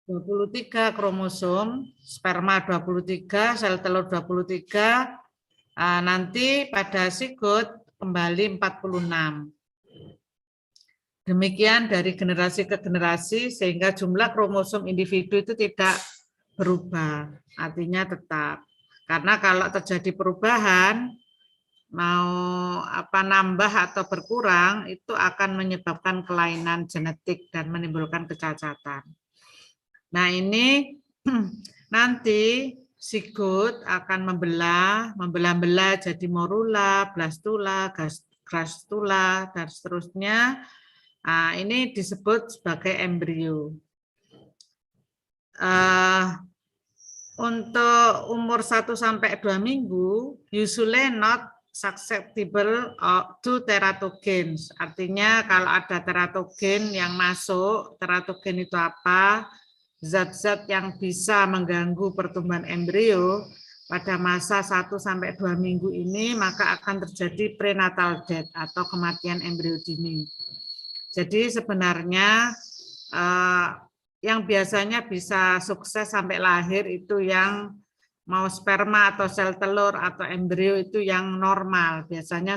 23 kromosom, sperma 23, sel telur 23, nanti pada sigot kembali 46. Demikian dari generasi ke generasi sehingga jumlah kromosom individu itu tidak berubah, artinya tetap. Karena kalau terjadi perubahan, mau nambah atau berkurang, itu akan menyebabkan kelainan genetik dan menimbulkan kecacatan. Nah ini nanti sigot akan membelah jadi morula, blastula, gastrula, dan seterusnya. Nah, ini disebut sebagai embrio. Untuk umur 1 sampai 2 minggu, usually not susceptible to teratogens. Artinya kalau ada teratogen yang masuk, teratogen itu apa? Zat-zat yang bisa mengganggu pertumbuhan embrio pada masa 1 sampai 2 minggu ini, maka akan terjadi prenatal death atau kematian embrio dini. Jadi sebenarnya yang biasanya bisa sukses sampai lahir itu yang mau sperma atau sel telur atau embrio itu yang normal. Biasanya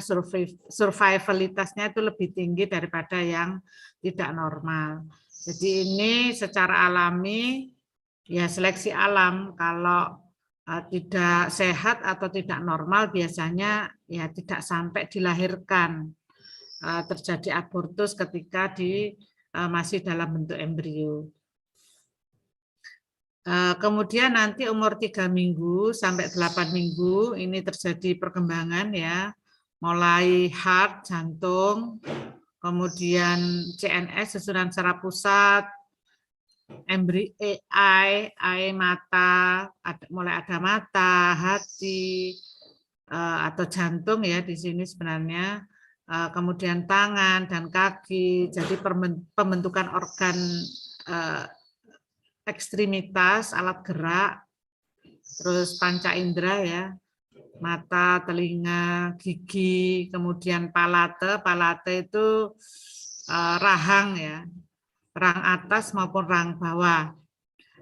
survivalitasnya itu lebih tinggi daripada yang tidak normal. Jadi ini secara alami, ya seleksi alam, kalau tidak sehat atau tidak normal biasanya ya tidak sampai dilahirkan. Terjadi abortus ketika masih dalam bentuk embrio. Kemudian nanti umur 3 minggu sampai 8 minggu ini terjadi perkembangan ya, mulai heart, jantung, kemudian CNS, susunan saraf pusat, eye, mata, mulai ada mata, hati, atau jantung ya di sini sebenarnya. Kemudian tangan dan kaki, jadi pembentukan organ ekstremitas, alat gerak, terus panca indera ya, mata, telinga, gigi, kemudian palate itu rahang ya, rahang atas maupun rahang bawah.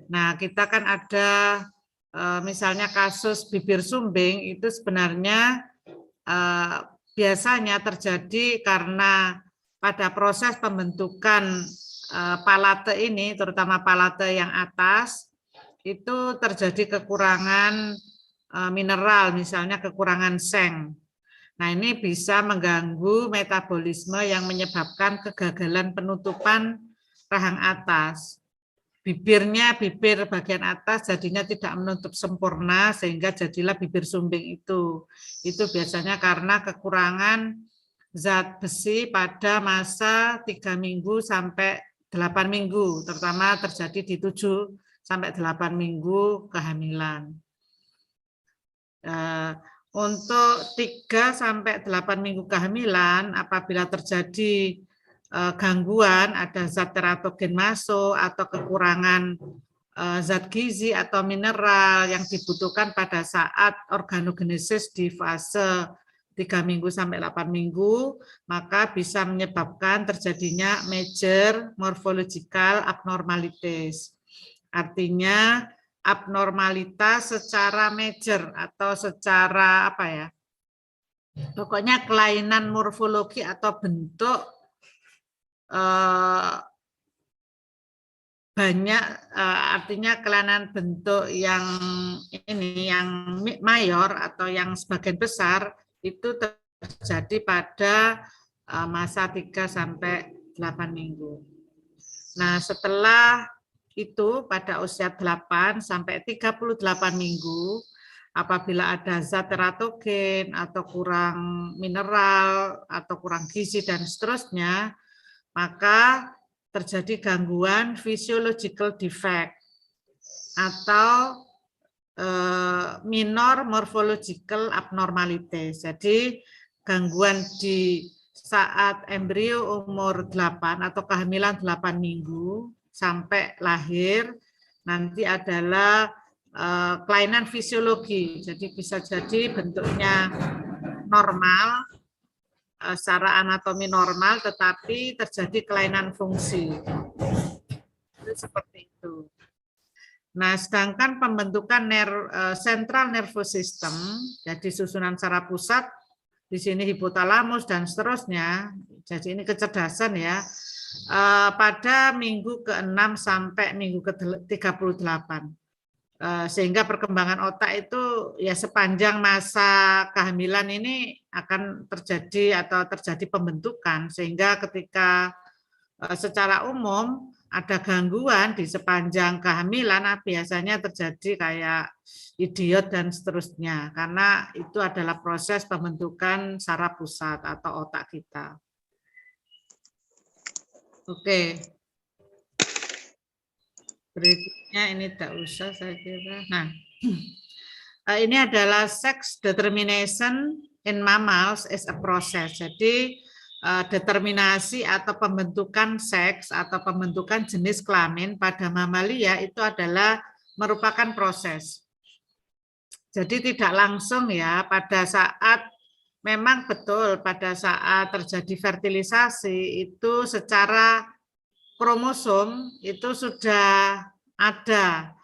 Nah kita kan ada misalnya kasus bibir sumbing itu sebenarnya biasanya terjadi karena pada proses pembentukan palate ini, terutama palate yang atas, itu terjadi kekurangan mineral, misalnya kekurangan seng. Nah ini bisa mengganggu metabolisme yang menyebabkan kegagalan penutupan rahang atas. Bibir bagian atas jadinya tidak menutup sempurna sehingga jadilah bibir sumbing itu. Itu biasanya karena kekurangan zat besi pada masa 3 minggu sampai 8 minggu, terutama terjadi di 7 sampai 8 minggu kehamilan. Untuk 3 sampai 8 minggu kehamilan, apabila terjadi gangguan, ada zat teratogen masuk atau kekurangan zat gizi atau mineral yang dibutuhkan pada saat organogenesis di fase 3 minggu sampai 8 minggu, maka bisa menyebabkan terjadinya major morphological abnormalities. Artinya abnormalitas secara major atau secara apa ya? Pokoknya kelainan morfologi atau bentuk banyak, artinya kelainan bentuk yang ini yang mayor atau yang sebagian besar itu terjadi pada masa 3 sampai 8 minggu. Nah, setelah itu pada usia 8 sampai 38 minggu, apabila ada zat teratogen atau kurang mineral atau kurang gizi dan seterusnya, maka terjadi gangguan physiological defect atau minor morphological abnormalities. Jadi gangguan di saat embrio umur 8 atau kehamilan 8 minggu sampai lahir nanti adalah kelainan fisiologi. Jadi bisa jadi bentuknya normal, secara anatomi normal, tetapi terjadi kelainan fungsi. itu seperti itu. Nah, sedangkan pembentukan central nervous system, jadi susunan saraf pusat, di sini hipotalamus dan seterusnya, jadi ini kecerdasan ya, pada minggu ke-6 sampai minggu ke-38. Sehingga perkembangan otak itu ya sepanjang masa kehamilan ini akan terjadi atau terjadi pembentukan, sehingga ketika secara umum ada gangguan di sepanjang kehamilan biasanya terjadi kayak idiot dan seterusnya, karena itu adalah proses pembentukan saraf pusat atau otak kita. Oke. Berikutnya ini tidak usah saya kira. Nah, ini adalah sex determination in mammals is a process. Jadi determinasi atau pembentukan seks atau pembentukan jenis kelamin pada mamalia itu adalah merupakan proses. Jadi tidak langsung ya, pada saat memang betul pada saat terjadi fertilisasi itu secara kromosom itu sudah ada.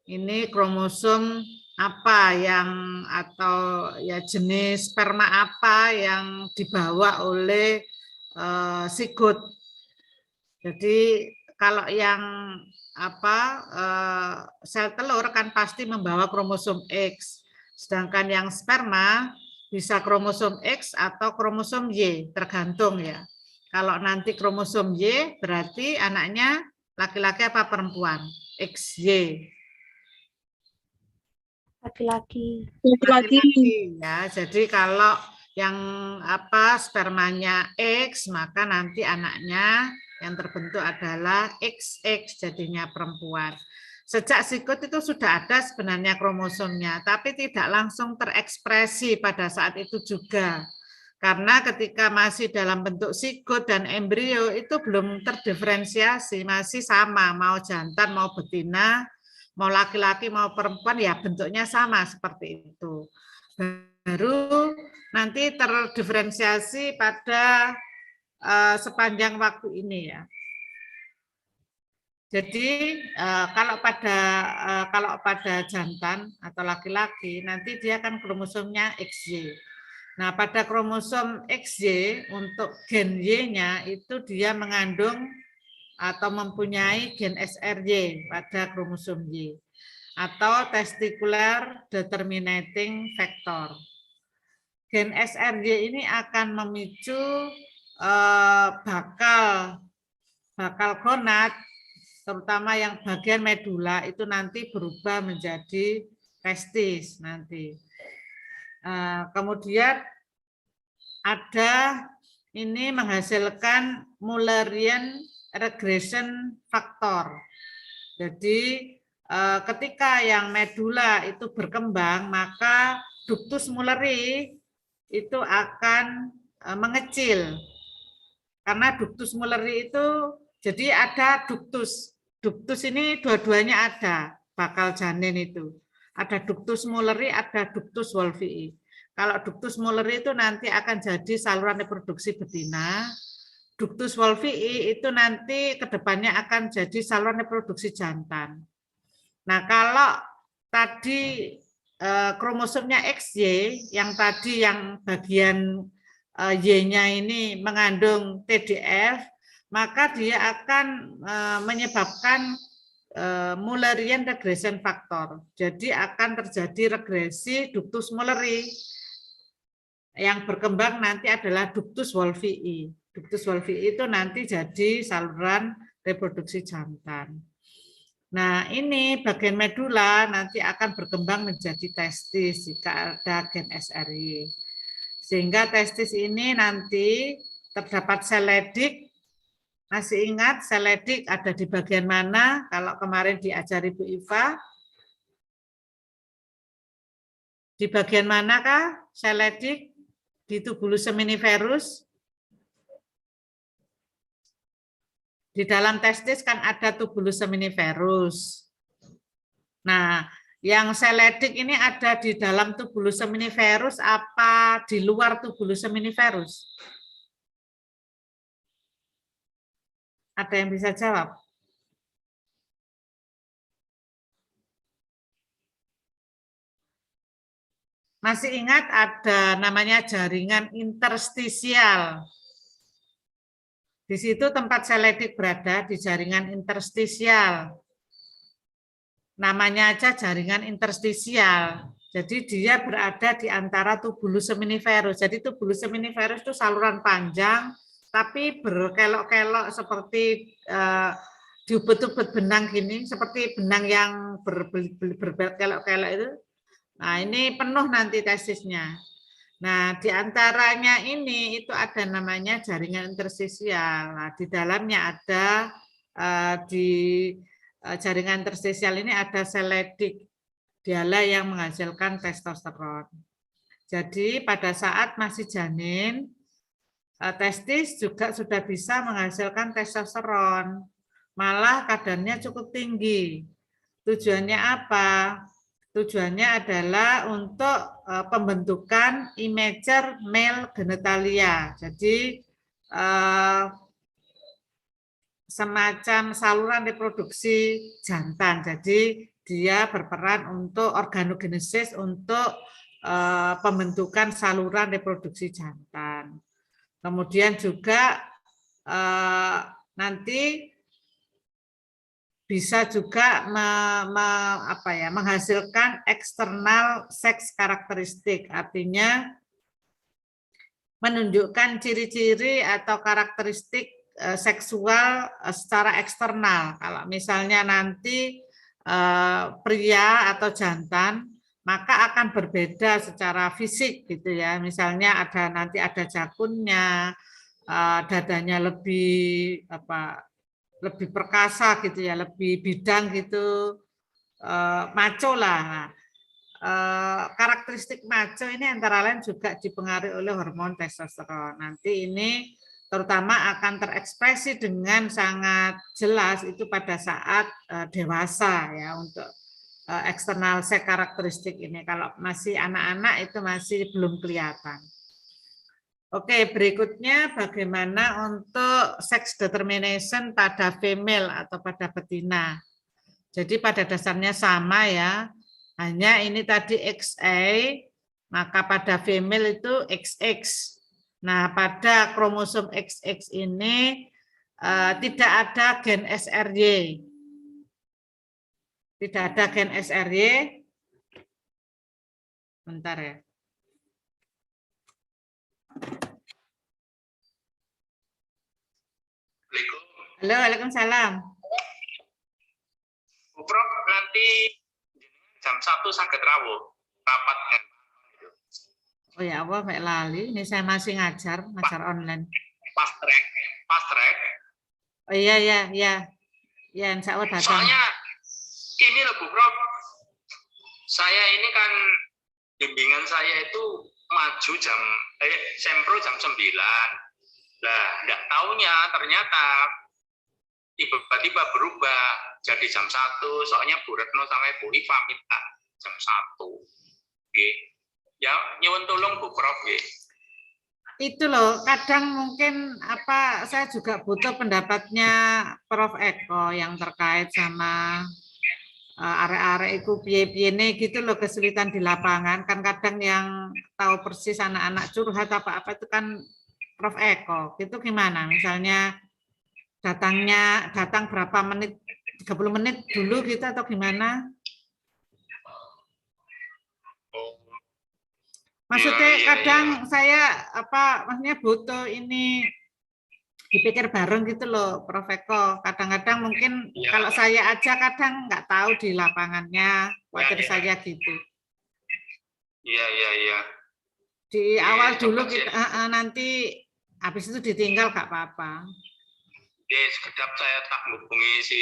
Ini kromosom apa yang atau ya jenis sperma apa yang dibawa oleh sigot. Jadi kalau yang sel telur kan pasti membawa kromosom X, sedangkan yang sperma bisa kromosom X atau kromosom Y, tergantung ya. Kalau nanti kromosom Y berarti anaknya laki-laki apa perempuan? XY. Laki-laki. Ya. Jadi kalau yang spermanya X, maka nanti anaknya yang terbentuk adalah XX, jadinya perempuan. Sejak sigot itu sudah ada sebenarnya kromosomnya, tapi tidak langsung terekspresi pada saat itu juga. Karena ketika masih dalam bentuk sigot dan embrio itu belum terdiferensiasi, masih sama, mau jantan, mau betina, mau laki-laki, mau perempuan, ya bentuknya sama seperti itu. Baru nanti terdiferensiasi pada sepanjang waktu ini ya. Jadi kalau pada jantan atau laki-laki nanti dia kan kromosomnya XY. Nah, pada kromosom XY untuk gen Y-nya itu dia mengandung atau mempunyai gen SRY pada kromosom Y atau testicular determinating factor. Gen SRY ini akan memicu bakal gonad, terutama yang bagian medula itu nanti berubah menjadi testis nanti. Kemudian ada ini menghasilkan Mullerian regression factor. Jadi ketika yang medula itu berkembang, maka ductus Mulleri itu akan mengecil. Karena ductus Mulleri itu, jadi ada ductus. Ductus ini dua-duanya ada, bakal janin itu. Ada ductus Mulleri, ada ductus Wolffii. Kalau ductus Mulleri itu nanti akan jadi saluran reproduksi betina. Ductus Wolffii itu nanti kedepannya akan jadi saluran reproduksi jantan. Nah, kalau tadi kromosomnya XY, yang tadi yang bagian Y-nya ini mengandung TDF, maka dia akan menyebabkan Mullerian regression factor. Jadi akan terjadi regresi ductus Mulleri. Yang berkembang nanti adalah ductus Wolffii. Ductus Wolffii itu nanti jadi saluran reproduksi jantan. Nah, ini bagian medula nanti akan berkembang menjadi testis jika ada gen SRY. Sehingga testis ini nanti terdapat sel Leydig. Masih ingat sel Leydig ada di bagian mana? Kalau kemarin diajari Bu Iva. Di bagian manakah sel Leydig? Di tubulus seminiferus. Di dalam testis kan ada tubulus seminiferus. Nah, yang sel Leydig ini ada di dalam tubulus seminiferus apa di luar tubulus seminiferus? Ada yang bisa jawab? Masih ingat ada namanya jaringan interstisial. Di situ tempat seledik berada di jaringan interstisial. Namanya aja jaringan interstisial. Jadi dia berada di antara tubulus seminiferus. Jadi tubulus seminiferus itu saluran panjang, tapi berkelok-kelok seperti diubet-ubet benang gini, seperti benang yang berkelok-kelok itu. Nah, ini penuh nanti tesisnya. Nah, di antaranya ini itu ada namanya jaringan interstisial. Nah, di dalamnya ada di jaringan interstisial ini ada seledik. Dialah yang menghasilkan testosteron. Jadi pada saat masih janin, testis juga sudah bisa menghasilkan testosteron. Malah kadarnya cukup tinggi. Tujuannya apa? Tujuannya adalah untuk pembentukan immature male genitalia. Jadi semacam saluran reproduksi jantan. Jadi dia berperan untuk organogenesis, untuk pembentukan saluran reproduksi jantan. Kemudian juga nanti bisa juga menghasilkan eksternal seks karakteristik, artinya menunjukkan ciri-ciri atau karakteristik seksual secara eksternal. Kalau misalnya nanti pria atau jantan, maka akan berbeda secara fisik gitu ya. Misalnya nanti ada jakunnya, dadanya lebih lebih perkasa gitu ya, lebih bidang gitu, maco lah. Karakteristik maco ini antara lain juga dipengaruhi oleh hormon testosteron. Nanti ini terutama akan terekspresi dengan sangat jelas itu pada saat dewasa ya, untuk eksternal seks karakteristik ini. Kalau masih anak-anak itu masih belum kelihatan. Oke, berikutnya bagaimana untuk sex determination pada female atau pada betina. Jadi pada dasarnya sama ya, hanya ini tadi XA, maka pada female itu XX. Nah, pada kromosom XX ini tidak ada gen SRY. Tidak ada gen SRY. Bentar ya. Halo, waalaikumsalam. Bu Prof, nanti jam 1 sakit rawuh rapat. Oh ya Allah, Mbak Lali. Ini saya masih ngajar online. Fast track. Oh iya, ya, insya Allah datang. Soalnya ini loh Bu Prof, saya ini kan bimbingan saya itu maju sempro jam 9. Lah, enggak taunya ternyata tiba-tiba berubah jadi jam 1, soalnya Bu Retno sama Bu Iva minta jam 1. Oke. Ya, nyuwun tolong Bu Prof. Itu loh, kadang mungkin saya juga butuh pendapatnya Prof Eko yang terkait sama arek-arek itu piye-piyene gitu loh, kesulitan di lapangan. Kan kadang yang tahu persis anak-anak curhat apa-apa itu kan Prof Eko. Itu gimana? Misalnya datang berapa menit, 30 menit dulu gitu atau gimana? Maksudnya kadang saya maksudnya butuh ini dipikir bareng gitu loh, Prof Eko. Kadang-kadang mungkin kalau saya aja kadang nggak tahu di lapangannya, khawatir saya gitu. Iya. Di awal dulu kita nanti habis itu ditinggal nggak apa-apa. Sekedap saya tak menghubungi si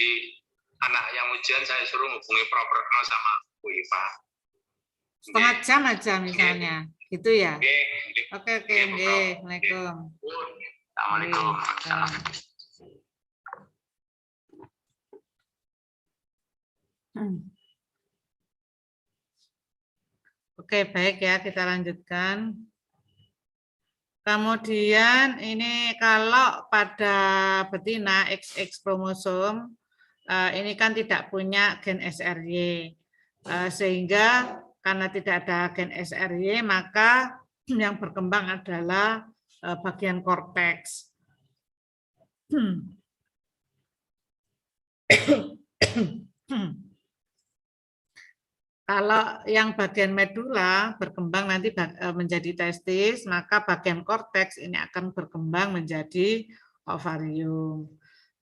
anak yang ujian, saya suruh menghubungi Prof Retno sama Bu Iva. Setengah jam aja misalnya, gitu ya. Oke, Assalamualaikum. Assalamualaikum. Oke, baik ya, kita lanjutkan. Kemudian ini kalau pada betina XX kromosom ini kan tidak punya gen SRY, sehingga karena tidak ada gen SRY, maka yang berkembang adalah bagian korteks. Kalau yang bagian medula berkembang nanti menjadi testis, maka bagian korteks ini akan berkembang menjadi ovarium.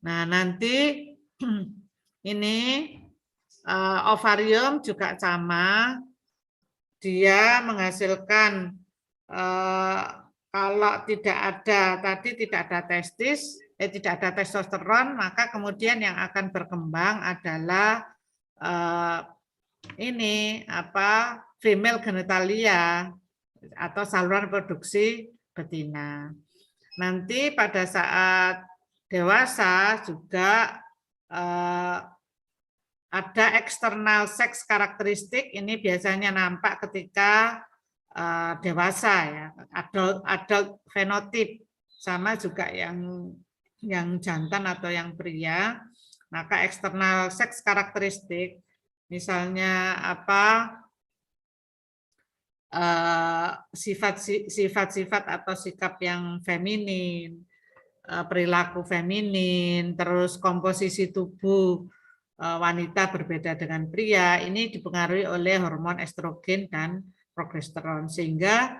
Nah, nanti ini ovarium juga sama, dia menghasilkan kalau tidak ada testis, tidak ada testosteron, maka kemudian yang akan berkembang adalah ini female genitalia atau saluran reproduksi betina. Nanti pada saat dewasa juga ada external sex karakteristik, ini biasanya nampak ketika dewasa ya, adult fenotip, sama juga yang jantan atau yang pria. Maka external sex karakteristik misalnya sifat-sifat atau sikap yang feminin, perilaku feminin, terus komposisi tubuh wanita berbeda dengan pria, ini dipengaruhi oleh hormon estrogen dan progesteron, sehingga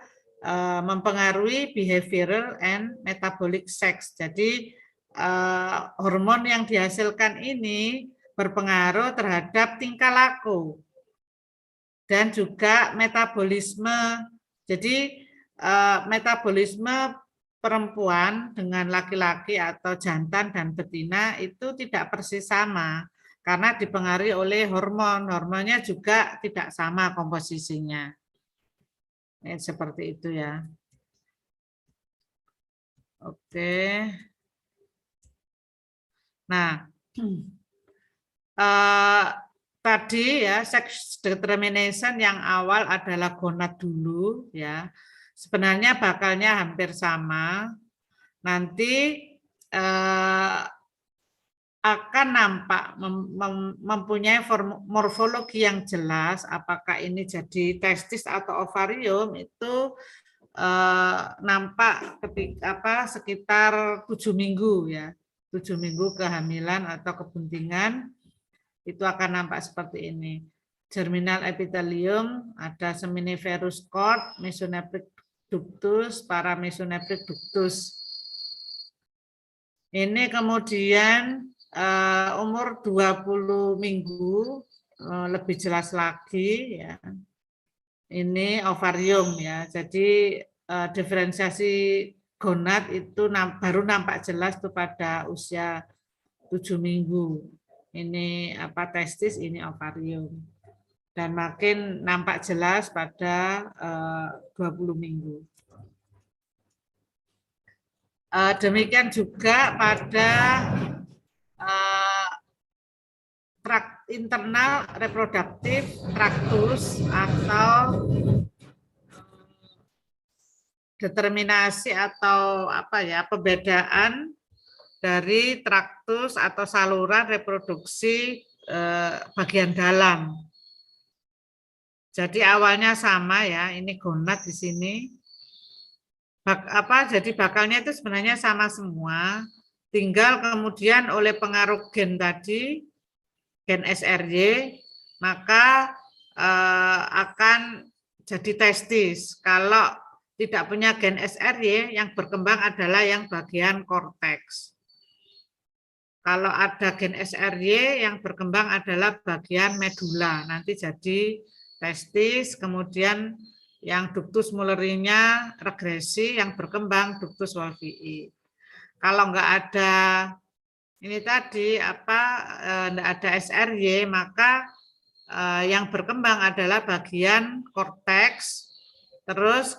mempengaruhi behavioral and metabolic sex. Jadi hormon yang dihasilkan ini berpengaruh terhadap tingkah laku dan juga metabolisme. Jadi metabolisme perempuan dengan laki-laki atau jantan dan betina itu tidak persis sama karena dipengaruhi oleh hormon. Hormonnya juga tidak sama komposisinya. Ini seperti itu ya. Oke. Nah, tadi ya sex determination yang awal adalah gonad dulu ya. Sebenarnya bakalnya hampir sama. Nanti akan nampak mempunyai morfologi yang jelas, apakah ini jadi testis atau ovarium itu nampak ketika sekitar 7 minggu ya. 7 minggu kehamilan atau kebuntingan itu akan nampak seperti ini. Germinal epithelium, ada seminiferous cord, mesonephric ductus, paramesonephric ductus. Ini kemudian umur 20 minggu lebih jelas lagi ya. Ini ovarium ya. Jadi diferensiasi gonad itu baru nampak jelas tuh pada usia 7 minggu. Ini testis, ini ovarium. Dan makin nampak jelas pada 20 minggu. Demikian juga pada trakt internal reproduktif traktus atau determinasi atau pembedaan dari traktus atau saluran reproduksi bagian dalam. Jadi awalnya sama ya, ini gonad di sini. Jadi bakalnya itu sebenarnya sama semua, tinggal kemudian oleh pengaruh gen tadi, gen SRY, maka akan jadi testis. Kalau tidak punya gen SRY, yang berkembang adalah yang bagian korteks. Kalau ada gen SRY, yang berkembang adalah bagian medula, nanti jadi testis, kemudian yang ductus mullerinya regresi, yang berkembang ductus wolfii. Kalau enggak ada ini tadi enggak ada SRY, maka yang berkembang adalah bagian korteks, terus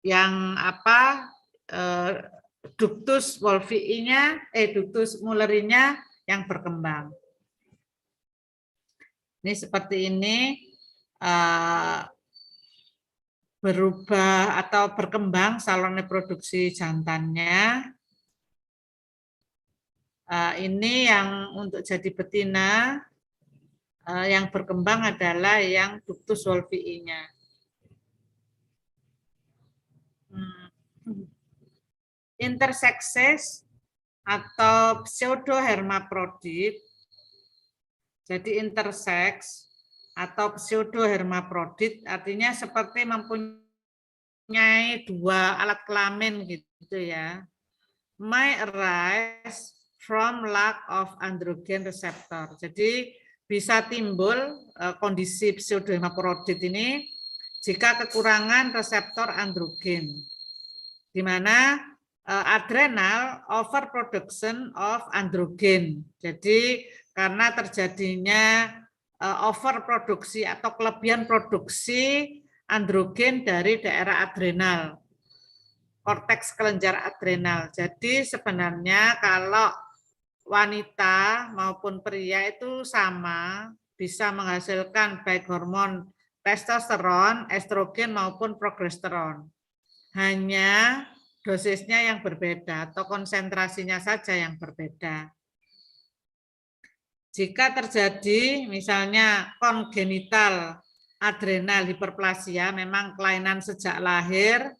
yang ductus wolfii-nya, ductus mullerinya yang berkembang. Ini seperti ini. Berubah atau berkembang saluran reproduksi jantannya. Ini yang untuk jadi betina, Yang berkembang adalah yang ductus wolffii-nya. Intersexes atau pseudohermaprodit. Jadi intersex atau pseudohermaprodit artinya seperti mempunyai dua alat kelamin gitu ya. May arise from lack of androgen receptor. Jadi bisa timbul kondisi pseudohermaprodit ini jika kekurangan reseptor androgen, di mana adrenal overproduction of androgen. Jadi karena terjadinya overproduksi atau kelebihan produksi androgen dari daerah adrenal, korteks kelenjar adrenal. Jadi sebenarnya kalau wanita maupun pria itu sama, bisa menghasilkan baik hormon testosteron, estrogen maupun progesteron. Hanya dosisnya yang berbeda atau konsentrasinya saja yang berbeda. Jika terjadi misalnya kongenital adrenal hiperplasia, memang kelainan sejak lahir,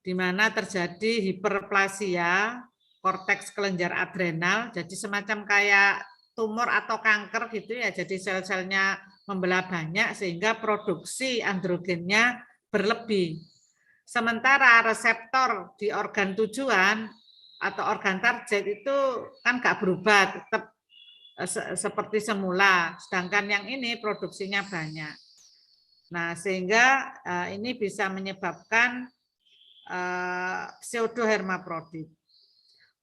di mana terjadi hiperplasia korteks kelenjar adrenal, jadi semacam kayak tumor atau kanker gitu ya, jadi sel-selnya membelah banyak sehingga produksi androgennya berlebih. Sementara reseptor di organ tujuan atau organ target itu kan nggak berubah, tetap seperti semula, sedangkan yang ini produksinya banyak. Nah, sehingga ini bisa menyebabkan pseudohermaprodit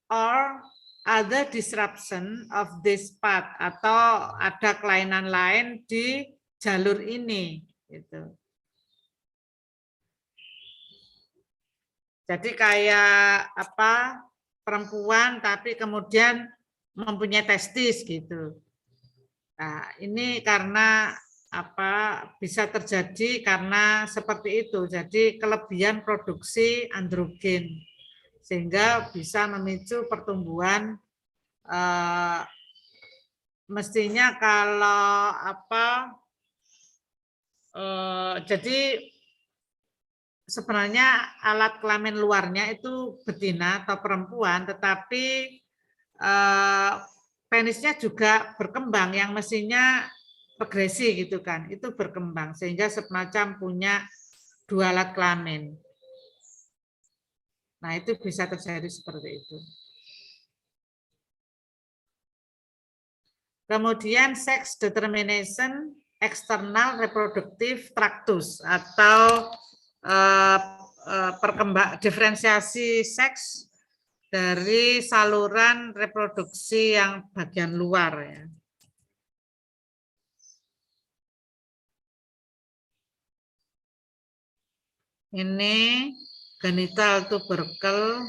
or other disruption of this path, atau ada kelainan lain di jalur ini gitu. Jadi kayak apa, perempuan tapi kemudian mempunyai testis gitu. Nah, ini karena apa, bisa terjadi karena seperti itu. Jadi kelebihan produksi androgen sehingga bisa memicu pertumbuhan mestinya kalau apa jadi sebenarnya alat kelamin luarnya itu betina atau perempuan, tetapi penisnya juga berkembang yang mestinya regresi gitu kan, itu berkembang sehingga semacam punya dua alat kelamin. Nah, itu bisa terjadi seperti itu. Kemudian sex determination external reproductive tractus atau diferensiasi seks dari saluran reproduksi yang bagian luar ya. Ini genital tubercle.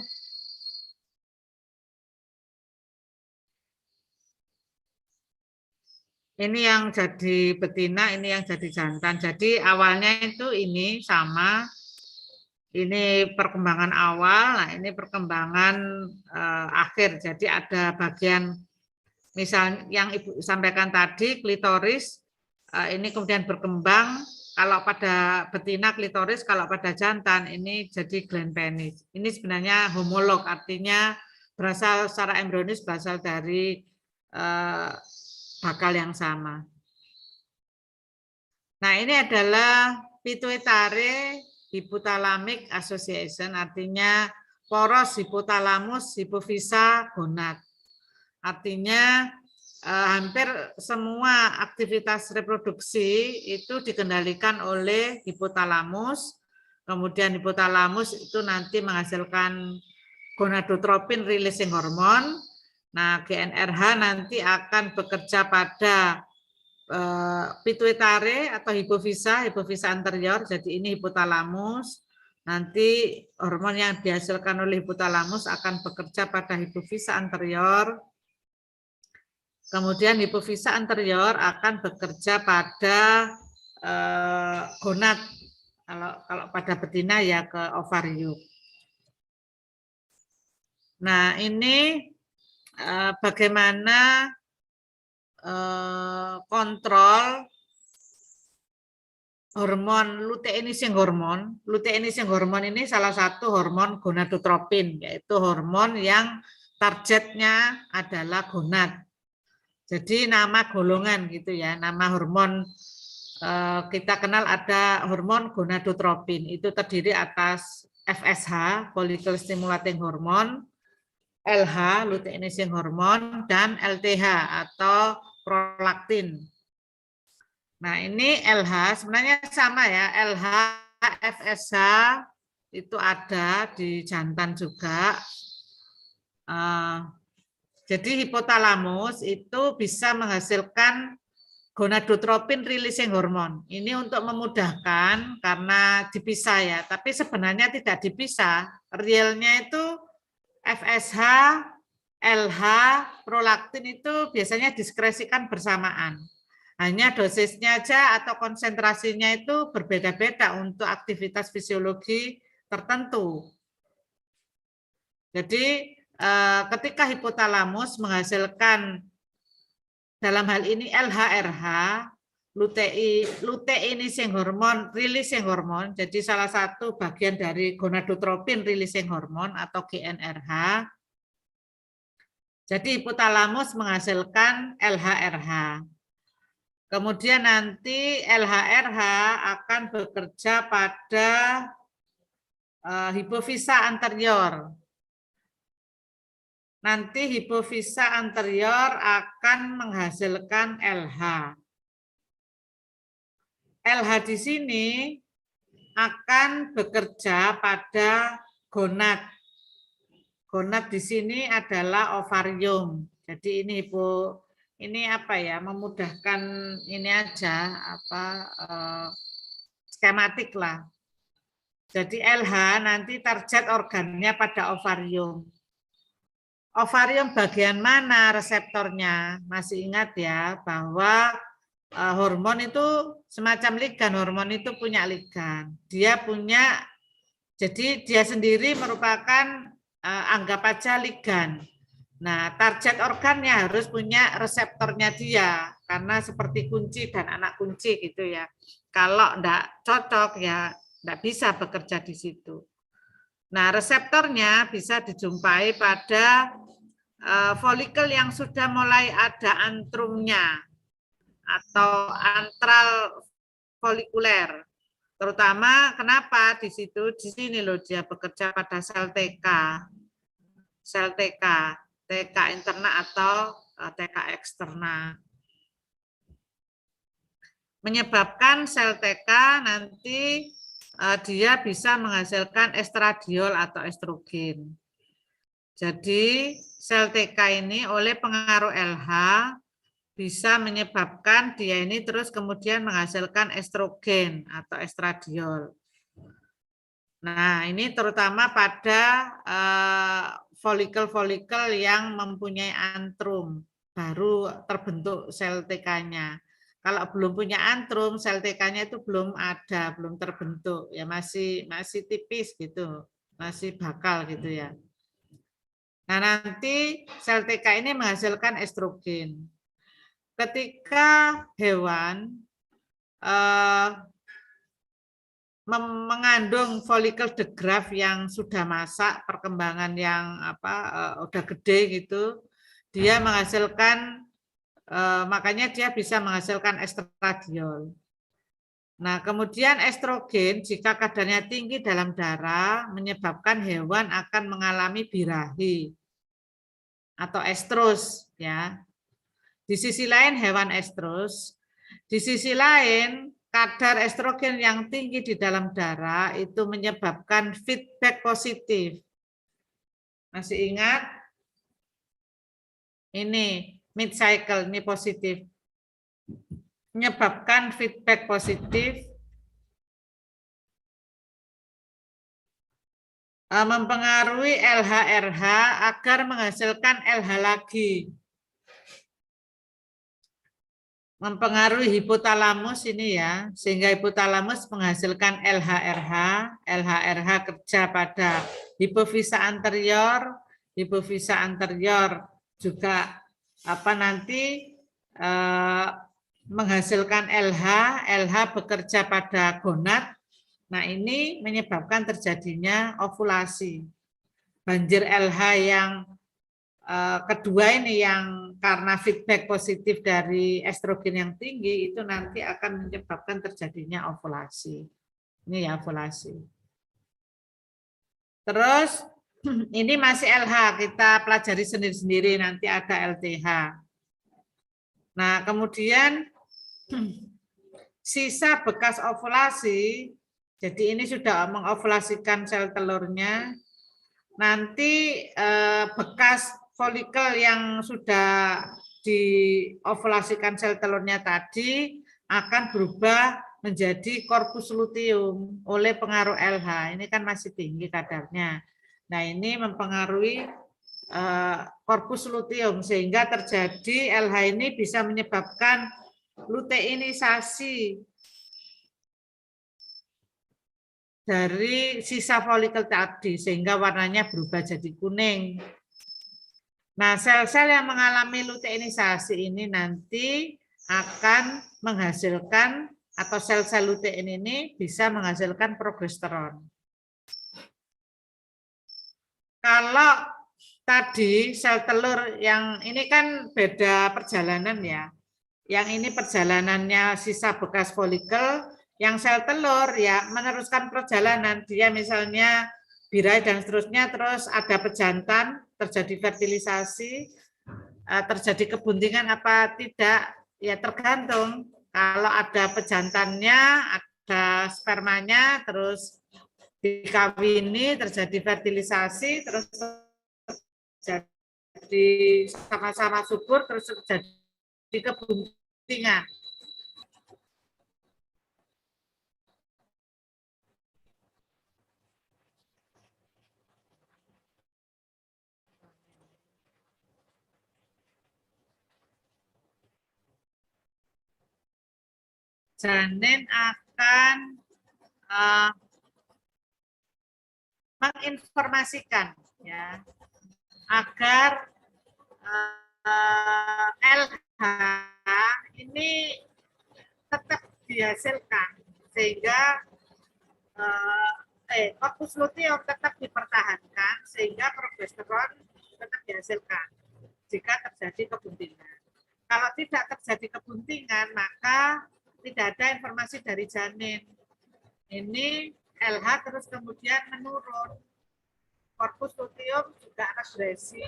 Ini yang jadi betina, ini yang jadi jantan. Jadi awalnya itu ini sama. Ini perkembangan awal, nah ini perkembangan akhir. Jadi ada bagian misal yang Ibu sampaikan tadi, klitoris, ini kemudian berkembang. Kalau pada betina klitoris, kalau pada jantan ini jadi gland penis. Ini sebenarnya homolog, artinya berasal secara embrionis berasal dari bakal yang sama. Nah, ini adalah pituitary hypothalamic association, artinya poros hipotalamus, hipofisa, gonad. Artinya hampir semua aktivitas reproduksi itu dikendalikan oleh hipotalamus. Kemudian hipotalamus itu nanti menghasilkan gonadotropin releasing hormone. Nah, GnRH nanti akan bekerja pada pituitary atau hipofisa anterior. Jadi ini hipotalamus. Nanti hormon yang dihasilkan oleh hipotalamus akan bekerja pada hipofisa anterior. Kemudian hipofisa anterior akan bekerja pada gonad. Kalau pada betina ya ke ovarium. Nah, ini bagaimana kontrol hormon luteinising hormon. Luteinising hormon ini salah satu hormon gonadotropin, yaitu hormon yang targetnya adalah gonad. Jadi nama golongan gitu ya, nama hormon kita kenal ada hormon gonadotropin, itu terdiri atas FSH, follicle stimulating hormone, LH, luteinising hormone, dan LTH atau prolaktin. Nah, ini LH sebenarnya sama ya, LH, FSH itu ada di jantan juga. Jadi hipotalamus itu bisa menghasilkan gonadotropin releasing hormone. Ini untuk memudahkan karena dipisah ya, tapi sebenarnya tidak dipisah. Realnya itu FSH, LH, prolaktin itu biasanya diskresikan bersamaan. Hanya dosisnya aja atau konsentrasinya itu berbeda-beda untuk aktivitas fisiologi tertentu. Jadi ketika hipotalamus menghasilkan dalam hal ini LHRH, luteinising hormone, releasing hormone, jadi salah satu bagian dari gonadotropin releasing hormone atau GnRH. Jadi hipotalamus menghasilkan LHRH. Kemudian nanti LHRH akan bekerja pada hipofisa anterior. Nanti hipofisa anterior akan menghasilkan LH. LH di sini akan bekerja pada gonad. Gonad di sini adalah ovarium. Jadi ini apa ya? Memudahkan ini aja skematik lah. Jadi LH nanti target organnya pada ovarium. Ovarium bagian mana reseptornya? Masih ingat ya bahwa hormon itu semacam ligan, hormon itu punya ligan. Jadi dia sendiri merupakan anggap aja ligan. Nah, target organnya harus punya reseptornya dia, karena seperti kunci dan anak kunci gitu ya. Kalau enggak cocok ya enggak bisa bekerja di situ. Nah, reseptornya bisa dijumpai pada folikel yang sudah mulai ada antrumnya atau antral folikuler. Terutama kenapa di situ? Di sini loh dia bekerja pada sel TK. Sel TK, TK interna atau TK eksterna. Menyebabkan sel TK nanti dia bisa menghasilkan estradiol atau estrogen. Jadi sel TK ini oleh pengaruh LH bisa menyebabkan dia ini terus kemudian menghasilkan estrogen atau estradiol. Nah, ini terutama pada folikel-folikel yang mempunyai antrum, baru terbentuk sel TK-nya. Kalau belum punya antrum, sel TK-nya itu belum ada, belum terbentuk, ya masih tipis gitu, masih bakal gitu ya. Nah, nanti sel TK ini menghasilkan estrogen. Ketika hewan mengandung folikel de Graaff yang sudah masak, perkembangan yang udah gede gitu, dia menghasilkan makanya dia bisa menghasilkan estradiol. Nah, kemudian estrogen jika kadarnya tinggi dalam darah menyebabkan hewan akan mengalami birahi atau estrus ya. Di sisi lain hewan estrus, di sisi lain kadar estrogen yang tinggi di dalam darah itu menyebabkan feedback positif. Masih ingat? Ini mid cycle, ini positif. Menyebabkan feedback positif, mempengaruhi LHRH agar menghasilkan LH lagi. Mempengaruhi hipotalamus ini ya, sehingga hipotalamus menghasilkan LHRH, LHRH kerja pada hipofisa anterior juga nanti menghasilkan LH, LH bekerja pada gonad. Nah, ini menyebabkan terjadinya ovulasi. Banjir LH yang kedua ini yang karena feedback positif dari estrogen yang tinggi itu nanti akan menyebabkan terjadinya ovulasi. Ini ya ovulasi. Terus ini masih LH, kita pelajari sendiri-sendiri, nanti ada LTH. Nah, kemudian sisa bekas ovulasi, jadi ini sudah mengovulasikan sel telurnya, nanti bekas folikel yang sudah diovulasikan sel telurnya tadi akan berubah menjadi korpus luteum oleh pengaruh LH. Ini kan masih tinggi kadarnya. Nah, ini mempengaruhi korpus luteum sehingga terjadi LH ini bisa menyebabkan luteinisasi dari sisa folikel tadi sehingga warnanya berubah jadi kuning. Nah, sel-sel yang mengalami luteinisasi ini nanti akan menghasilkan atau sel-sel lutein ini bisa menghasilkan progesteron. Kalau tadi sel telur yang ini kan beda perjalanan ya. Yang ini perjalanannya sisa bekas folikel, yang sel telur ya meneruskan perjalanan, dia misalnya birahi dan seterusnya, terus ada pejantan, terjadi fertilisasi, terjadi kebuntingan apa tidak, ya tergantung. Kalau ada pejantannya, ada spermanya, terus dikawini, terjadi fertilisasi, terus terjadi sama-sama subur, terus terjadi kebuntingan. Janin akan menginformasikan ya agar LH ini tetap dihasilkan sehingga korpus luteum tetap dipertahankan sehingga progesteron tetap dihasilkan jika terjadi kebuntingan. Kalau tidak terjadi kebuntingan maka tidak ada informasi dari janin. Ini LH terus kemudian menurun. Korpus luteum juga regresi.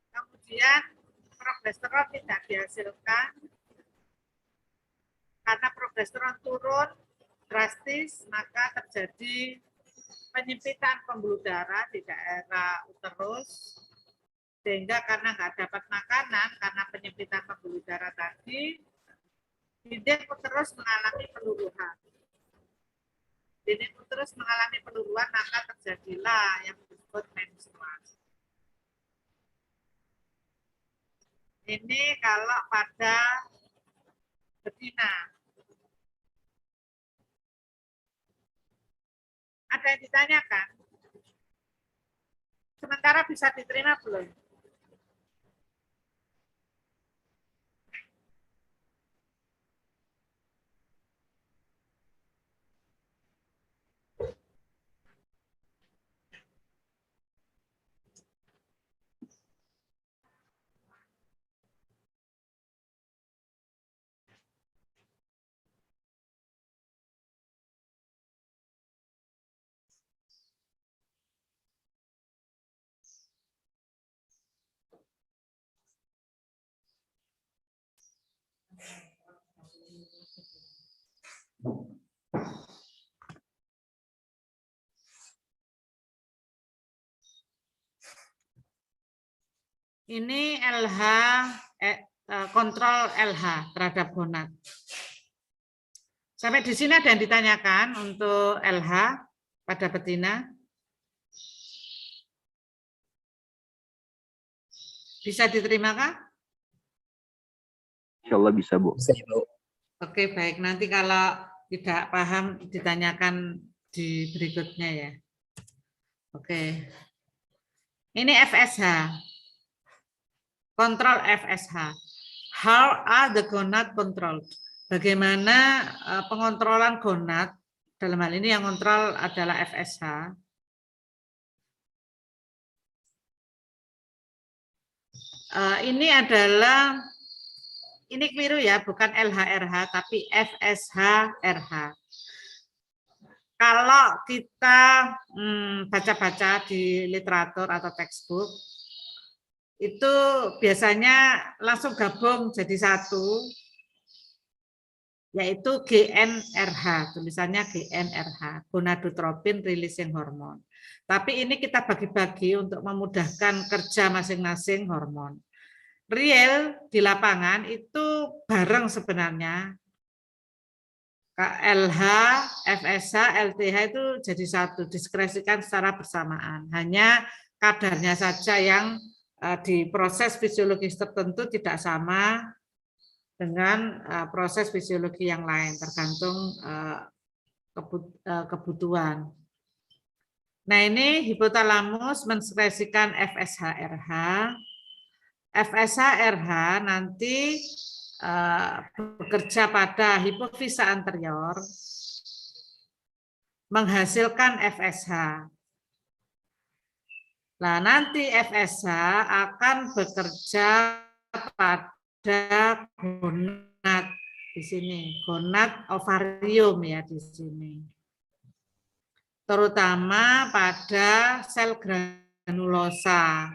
Kemudian progesteron tidak dihasilkan. Karena progesteron turun drastis, maka terjadi penyempitan pembuluh darah di daerah uterus. Sehingga karena nggak dapat makanan, karena penyempitan pembuluh darah tadi, dinding uterus mengalami peluruhan. Dinding uterus mengalami peluruhan, maka terjadilah yang disebut menstruasi. Ini kalau pada betina. Ada yang ditanyakan? Sementara bisa diterima belum? Ini LH, kontrol LH terhadap gonad. Sampai di sini ada yang ditanyakan untuk LH pada betina? Bisa diterima kah? Insya Allah bisa, Bu. Bisa, Bu. Oke, baik. Nanti kalau tidak paham ditanyakan di berikutnya ya. Oke. Ini FSH. Kontrol FSH. How are the gonad controlled? Bagaimana pengontrolan gonad? Dalam hal ini yang kontrol adalah FSH. Ini adalah, ini keliru ya, bukan LHRH, tapi FSH-RH. Kalau kita baca-baca di literatur atau textbook, itu biasanya langsung gabung jadi satu, yaitu GnRH, tulisannya GnRH, gonadotropin releasing hormone. Tapi ini kita bagi-bagi untuk memudahkan kerja masing-masing hormon. Real di lapangan itu bareng sebenarnya. LH, FSH, LTH itu jadi satu, diskresikan secara bersamaan. Hanya kadarnya saja yang di proses fisiologis tertentu tidak sama dengan proses fisiologi yang lain, tergantung kebutuhan. Nah, ini hipotalamus menskresikan FSH-RH. FSH-RH nanti bekerja pada hipofisa anterior, menghasilkan FSH. Nah, nanti FSH akan bekerja pada gonad di sini, gonad ovarium ya di sini. Terutama pada sel granulosa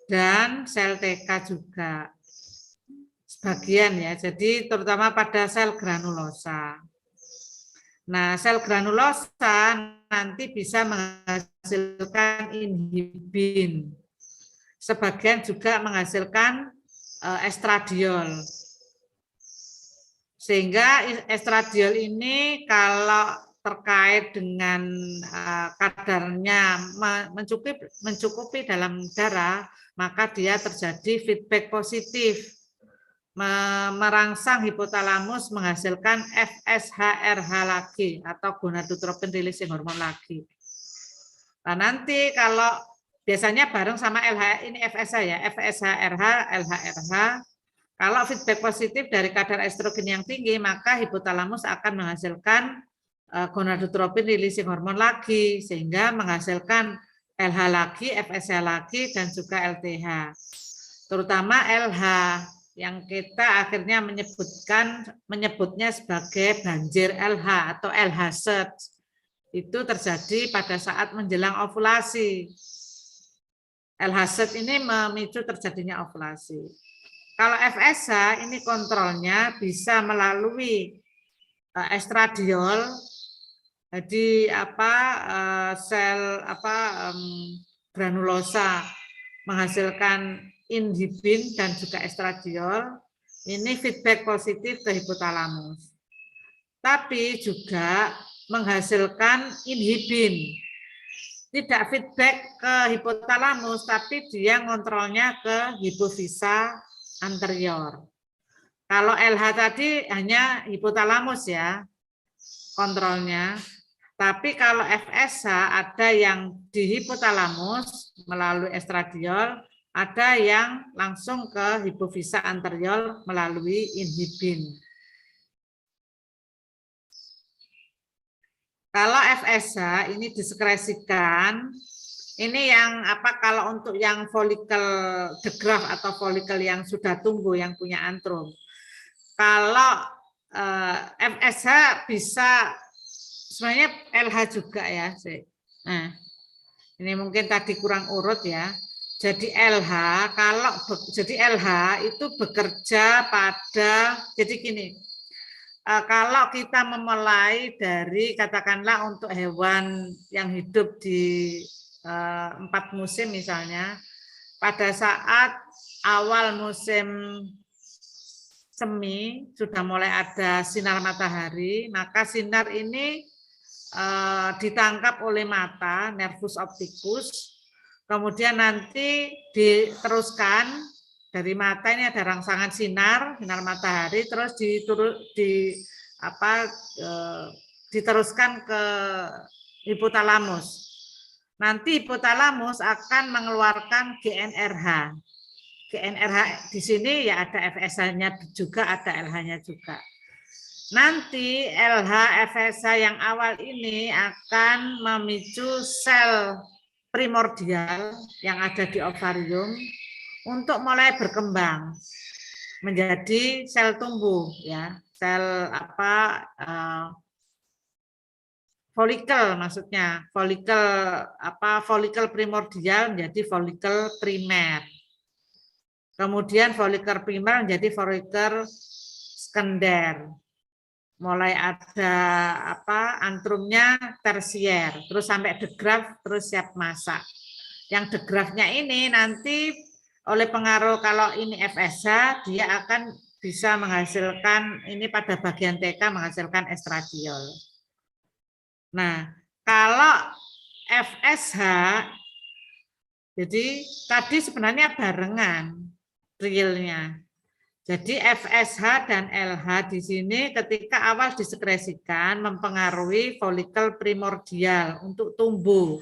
dan sel TK juga. Sebagian ya, jadi terutama pada sel granulosa. Nah, sel granulosa nanti bisa menghasilkan inhibin. Sebagian juga menghasilkan estradiol. Sehingga estradiol ini kalau terkait dengan kadarnya mencukupi dalam darah, maka dia terjadi feedback positif, merangsang hipotalamus menghasilkan FSH-RH lagi atau gonadotropin releasing hormone lagi. Nah, nanti kalau biasanya bareng sama LH, ini FSH ya, FSH-RH, LH-RH. Kalau feedback positif dari kadar estrogen yang tinggi, maka hipotalamus akan menghasilkan gonadotropin releasing hormone lagi, sehingga menghasilkan LH lagi, FSH lagi, dan juga LTH. Terutama LH yang kita akhirnya menyebutnya sebagai banjir LH atau LH surge. Itu terjadi pada saat menjelang ovulasi. LH surge ini memicu terjadinya ovulasi. Kalau FSH ini kontrolnya bisa melalui estradiol, jadi sel granulosa menghasilkan inhibin dan juga estradiol. Ini feedback positif ke hipotalamus. Tapi juga menghasilkan inhibin. Tidak feedback ke hipotalamus, tapi dia ngontrolnya ke hipofisa anterior. Kalau LH tadi hanya hipotalamus ya kontrolnya, tapi kalau FSH ada yang di hipotalamus melalui estradiol, ada yang langsung ke hipofisa anterior melalui inhibin. Kalau FSH ini diskresikan, ini yang kalau untuk yang folikel degraf atau folikel yang sudah tumbuh yang punya antrum. Kalau FSH bisa sebenarnya LH juga ya. Nah, ini mungkin tadi kurang urut ya. Jadi LH itu bekerja pada, jadi gini. Kalau kita memulai dari katakanlah untuk hewan yang hidup di 4 musim misalnya, pada saat awal musim semi sudah mulai ada sinar matahari, maka sinar ini ditangkap oleh mata, nervus opticus, kemudian nanti diteruskan dari mata ini ada rangsangan sinar matahari, terus diteruskan ke hipotalamus. nanti hipotalamus akan mengeluarkan GnRH. GnRH di sini ya ada FSH-nya juga, ada LH-nya juga. Nanti LH FSH yang awal ini akan memicu sel primordial yang ada di ovarium untuk mulai berkembang menjadi sel tumbuh, ya, sel folikel, maksudnya folikel primordial menjadi folikel primer. Kemudian folikel primer menjadi folikel sekunder. Mulai ada antrumnya tersier, terus sampai degraf, terus siap masak. Yang degrafnya ini nanti oleh pengaruh, kalau ini FSH, dia akan bisa menghasilkan, ini pada bagian TK menghasilkan estradiol. Nah, kalau FSH, jadi tadi sebenarnya barengan realnya. Jadi FSH dan LH di sini ketika awal disekresikan mempengaruhi folikel primordial untuk tumbuh.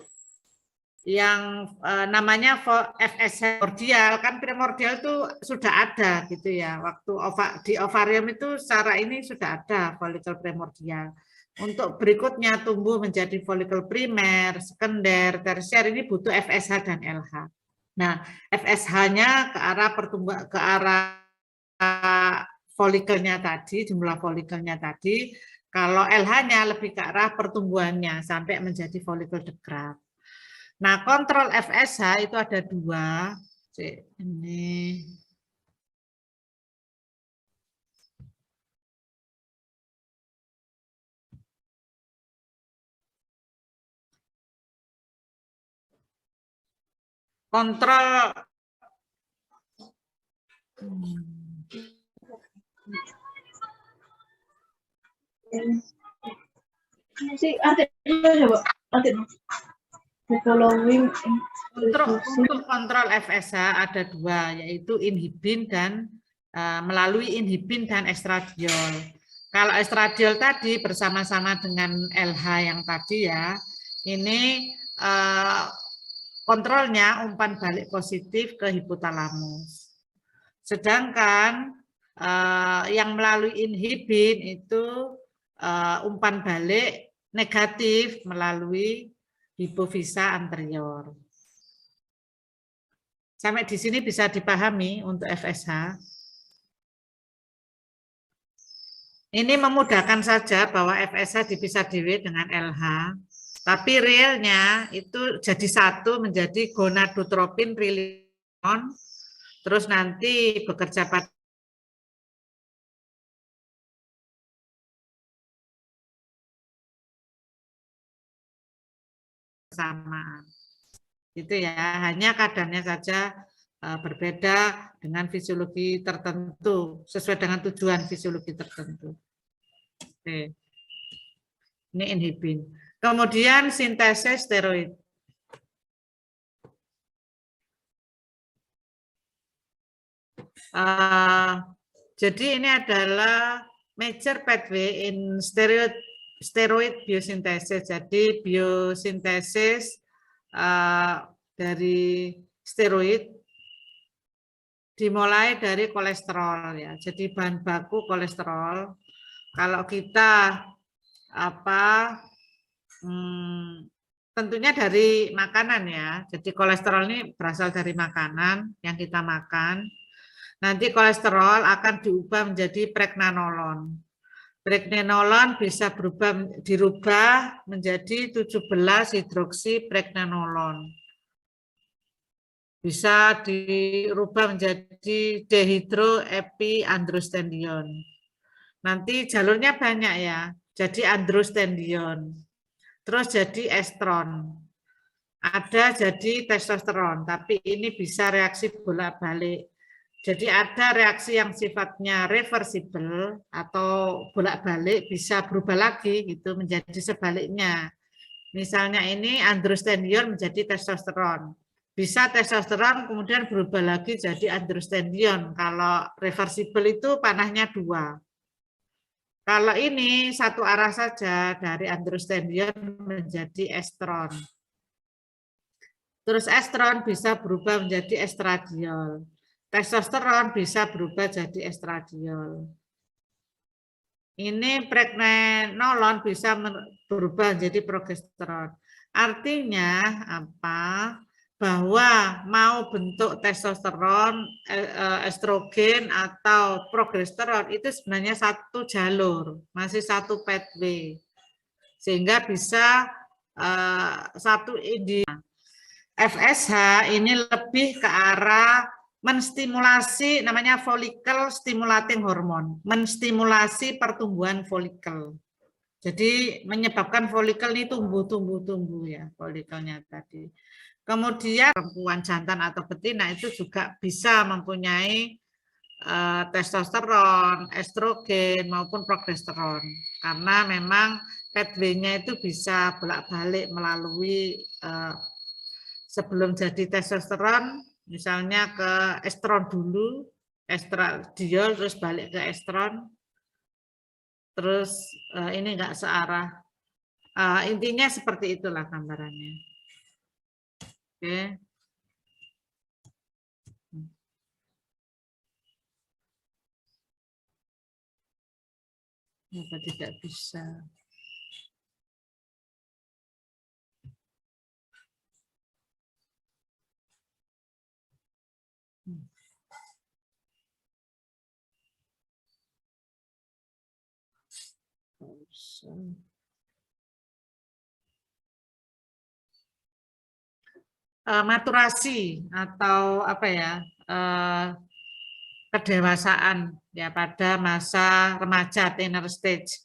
Yang namanya FSH primordial, kan primordial itu sudah ada gitu ya. Waktu di ovarium itu secara ini sudah ada folikel primordial. Untuk berikutnya tumbuh menjadi folikel primer, sekunder, tersier, ini butuh FSH dan LH. Nah, FSH-nya ke arah pertumbuhan, ke arah folikelnya tadi, jumlah folikelnya tadi. Kalau LH-nya lebih ke arah pertumbuhannya sampai menjadi folikel degraf. Nah, kontrol FSH itu ada dua. Ini kontrol untuk kontrol FSH ada dua, yaitu inhibin dan melalui inhibin dan estradiol. Kalau estradiol tadi bersama-sama dengan LH yang tadi ya, ini kontrolnya umpan balik positif ke hipotalamus. Sedangkan yang melalui inhibin itu umpan balik negatif melalui hipofisa anterior. Sampai di sini bisa dipahami untuk FSH. Ini memudahkan saja bahwa FSH dipisah dewe dengan LH, tapi realnya itu jadi satu menjadi gonadotropin rilion, terus nanti bekerja pada sama. Itu ya, hanya kadarnya saja berbeda dengan fisiologi tertentu, sesuai dengan tujuan fisiologi tertentu. Oke. Ini inhibin. Kemudian sintesis steroid. Jadi ini adalah major pathway in steroid biosintesis. Jadi biosintesis dari steroid dimulai dari kolesterol ya. Jadi bahan baku kolesterol. Kalau kita tentunya dari makanan ya. Jadi kolesterol ini berasal dari makanan yang kita makan. Nanti kolesterol akan diubah menjadi pregnanolon. Pregnanolon bisa dirubah menjadi 17 hidroksi pregnanolon. Bisa dirubah menjadi dehidroepiandrostendion. Nanti jalurnya banyak ya. Jadi androstendion. Terus jadi estron. Ada jadi testosteron, tapi ini bisa reaksi bolak-balik. Jadi ada reaksi yang sifatnya reversible atau bolak-balik bisa berubah lagi gitu menjadi sebaliknya. Misalnya ini androstendion menjadi testosteron. Bisa testosteron kemudian berubah lagi jadi androstendion. Kalau reversible itu panahnya 2. Kalau ini satu arah saja dari androstendion menjadi estron. Terus estron bisa berubah menjadi estradiol. Testosteron bisa berubah jadi estradiol. Ini pregnenolon bisa berubah menjadi progesteron. Artinya apa? Bahwa mau bentuk testosteron, estrogen atau progesteron itu sebenarnya satu jalur, masih satu pathway. Sehingga bisa satu indi. FSH ini lebih ke arah menstimulasi, namanya follicle stimulating hormone, menstimulasi pertumbuhan folikel. Jadi menyebabkan folikel ini tumbuh ya, folikelnya tadi. Kemudian perempuan jantan atau betina itu juga bisa mempunyai testosteron, estrogen maupun progesteron, karena memang pathway-nya itu bisa bolak-balik melalui sebelum jadi testosteron, misalnya ke estron dulu, estradiol, terus balik ke estron, terus ini enggak searah. Intinya seperti itulah gambarannya. Oke. Kenapa tidak bisa? Maturasi atau apa ya, kedewasaan ya pada masa remaja, teenager stage.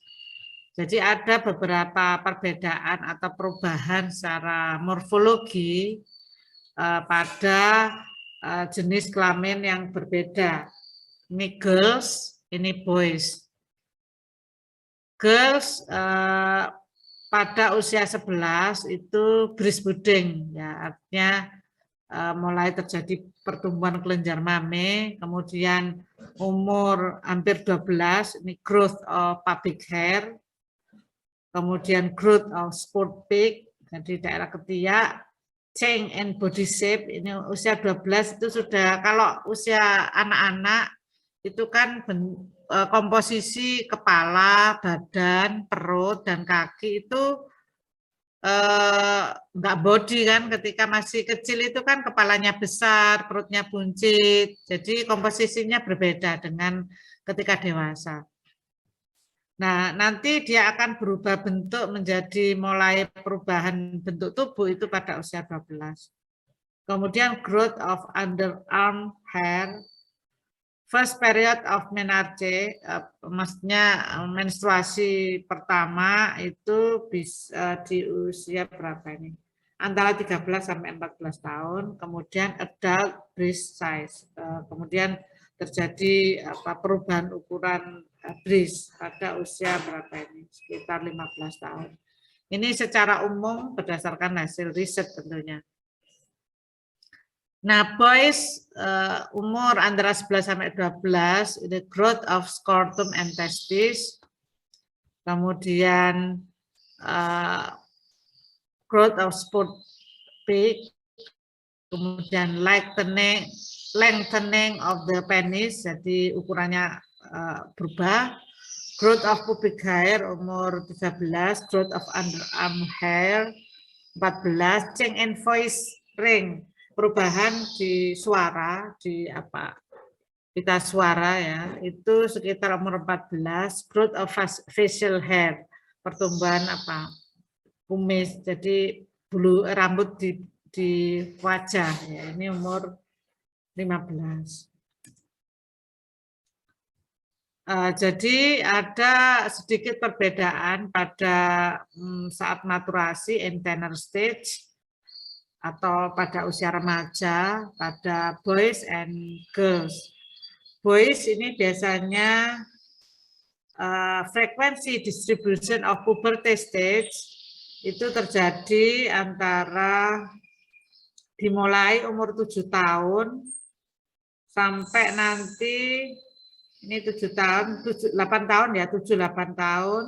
Jadi ada beberapa perbedaan atau perubahan secara morfologi pada jenis kelamin yang berbeda. Ini girls, ini boys. Girls pada usia 11 itu breast budding, ya artinya mulai terjadi pertumbuhan kelenjar mame, kemudian umur hampir 12 ini growth of pubic hair, kemudian growth of sport peak, jadi daerah ketiak, change and body shape, ini usia 12 itu sudah, kalau usia anak-anak itu kan komposisi kepala, badan, perut, dan kaki itu enggak body kan, ketika masih kecil itu kan kepalanya besar, perutnya buncit, jadi komposisinya berbeda dengan ketika dewasa. Nah, nanti dia akan berubah bentuk menjadi mulai perubahan bentuk tubuh itu pada usia 12. Kemudian growth of underarm hair, first period of menarche, maksudnya menstruasi pertama itu bisa di usia berapa ini? Antara 13 sampai 14 tahun, kemudian adult breast size, kemudian terjadi perubahan ukuran breast pada usia berapa ini? Sekitar 15 tahun. Ini secara umum berdasarkan hasil riset tentunya. Nah, boys umur antara 11 sampai 12, the growth of scrotum and testis, kemudian growth of sport peak, kemudian lengthening of the penis, jadi ukurannya berubah, growth of pubic hair umur 13, growth of underarm hair 14, change in voice ring, perubahan di suara, di pita suara ya, itu sekitar umur 14, growth of facial hair, pertumbuhan kumis, jadi bulu rambut di wajah ya, ini umur 15. Jadi ada sedikit perbedaan pada saat maturasi in teenager stage atau pada usia remaja pada boys and girls. Boys ini biasanya frekuensi distribution of puberty stage itu terjadi antara dimulai umur 7 tahun sampai nanti ini 7 tahun, 8 tahun ya, 7-8 tahun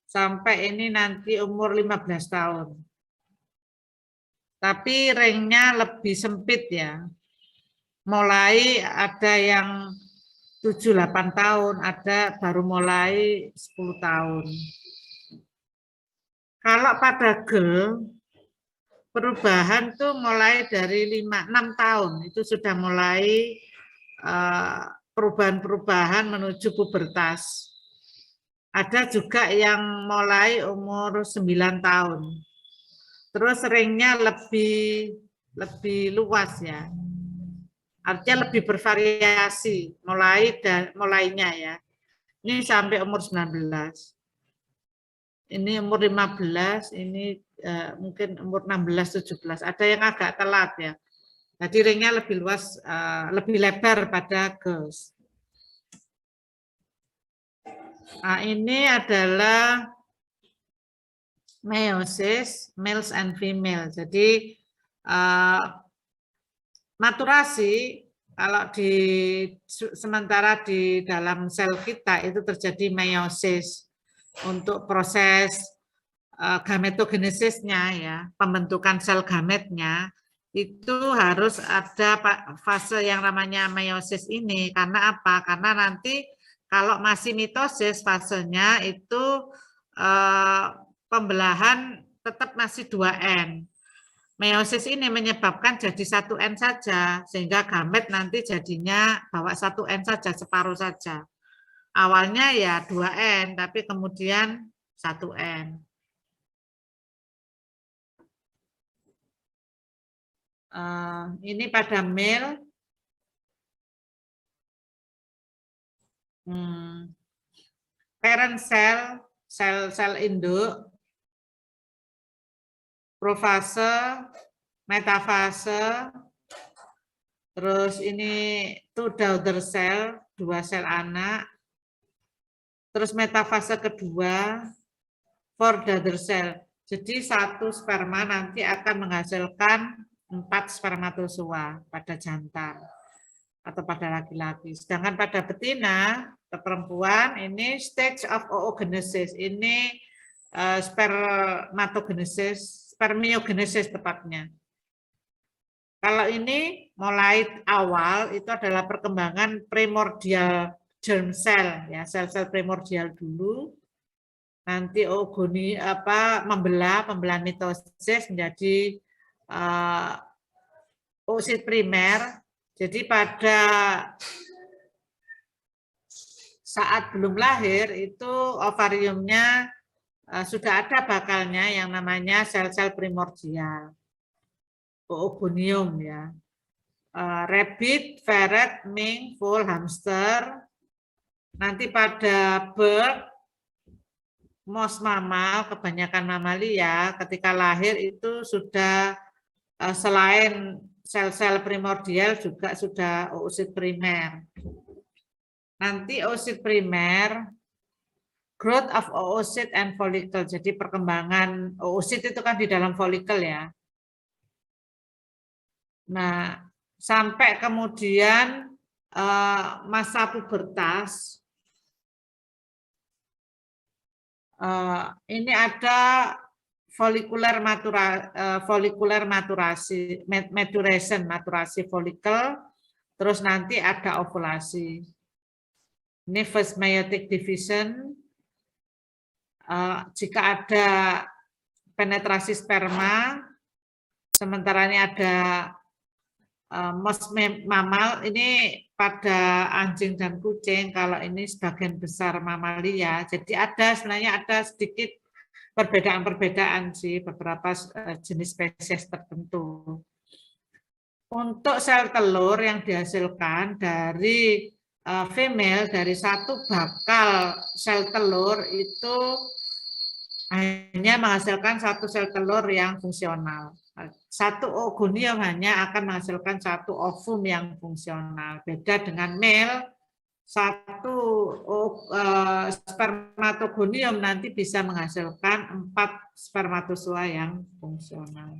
sampai ini nanti umur 15 tahun. tapi ringnya lebih sempit ya. Mulai ada yang 7-8 tahun, ada baru mulai 10 tahun. Kalau pada girl, perubahan tuh mulai dari 5-6 tahun, itu sudah mulai perubahan-perubahan menuju pubertas. Ada juga yang mulai umur 9 tahun. Terus ringnya lebih luas ya. Artinya lebih bervariasi mulainya ya. Ini sampai umur 19. Ini umur 15, ini mungkin umur 16-17. Ada yang agak telat ya. Jadi ringnya lebih luas, lebih lebar pada girls. Nah, ini adalah meiosis, males and female. Jadi maturasi kalau sementara di dalam sel kita itu terjadi meiosis untuk proses gametogenesisnya ya, pembentukan sel gametnya itu harus ada fase yang namanya meiosis ini. Karena apa? Karena nanti kalau masih mitosis fasenya itu pembelahan tetap masih 2N. Meiosis ini menyebabkan jadi 1N saja, sehingga gamet nanti jadinya bawa 1N saja, separuh saja. Awalnya ya 2N, tapi kemudian 1N. Ini pada male. Parent cell, sel induk, profase, metafase, terus ini two daughter cell, 2 sel anak, terus metafase kedua, 4 daughter cell. Jadi 1 sperma nanti akan menghasilkan 4 spermatozoa pada jantan atau pada laki-laki. Sedangkan pada betina, perempuan, ini stage of oogenesis, ini spermatogenesis, spermiogenesis tepatnya. Kalau ini mulai awal itu adalah perkembangan primordial germ cell, ya, sel-sel primordial dulu. Nanti oogoni pembelahan mitosis menjadi oosit primer. Jadi pada saat belum lahir itu ovariumnya sudah ada bakalnya yang namanya sel-sel primordial, oogonium ya. Rabbit, ferret, mink, fowl, hamster. Nanti pada bird, mouse mamal, kebanyakan mamalia, ketika lahir itu sudah selain sel-sel primordial juga sudah oosit primer. Nanti oosit primer, growth of oocyte and follicle. Jadi perkembangan oosit itu kan di dalam follicle ya. Nah, sampai kemudian masa pubertas. Ini ada follicular maturasi, maturasi follicle, terus nanti ada ovulasi. Ini first meiotic division. Jika ada penetrasi sperma, sementara ini ada mouse mamal, ini pada anjing dan kucing, kalau ini sebagian besar mamalia. Jadi sebenarnya ada sedikit perbedaan-perbedaan sih, beberapa jenis spesies tertentu. Untuk sel telur yang dihasilkan dari female, dari satu bakal sel telur itu hanya menghasilkan 1 sel telur yang fungsional. 1 oogonium hanya akan menghasilkan 1 ovum yang fungsional. Beda dengan male, 1 spermatogonium nanti bisa menghasilkan 4 spermatozoa yang fungsional.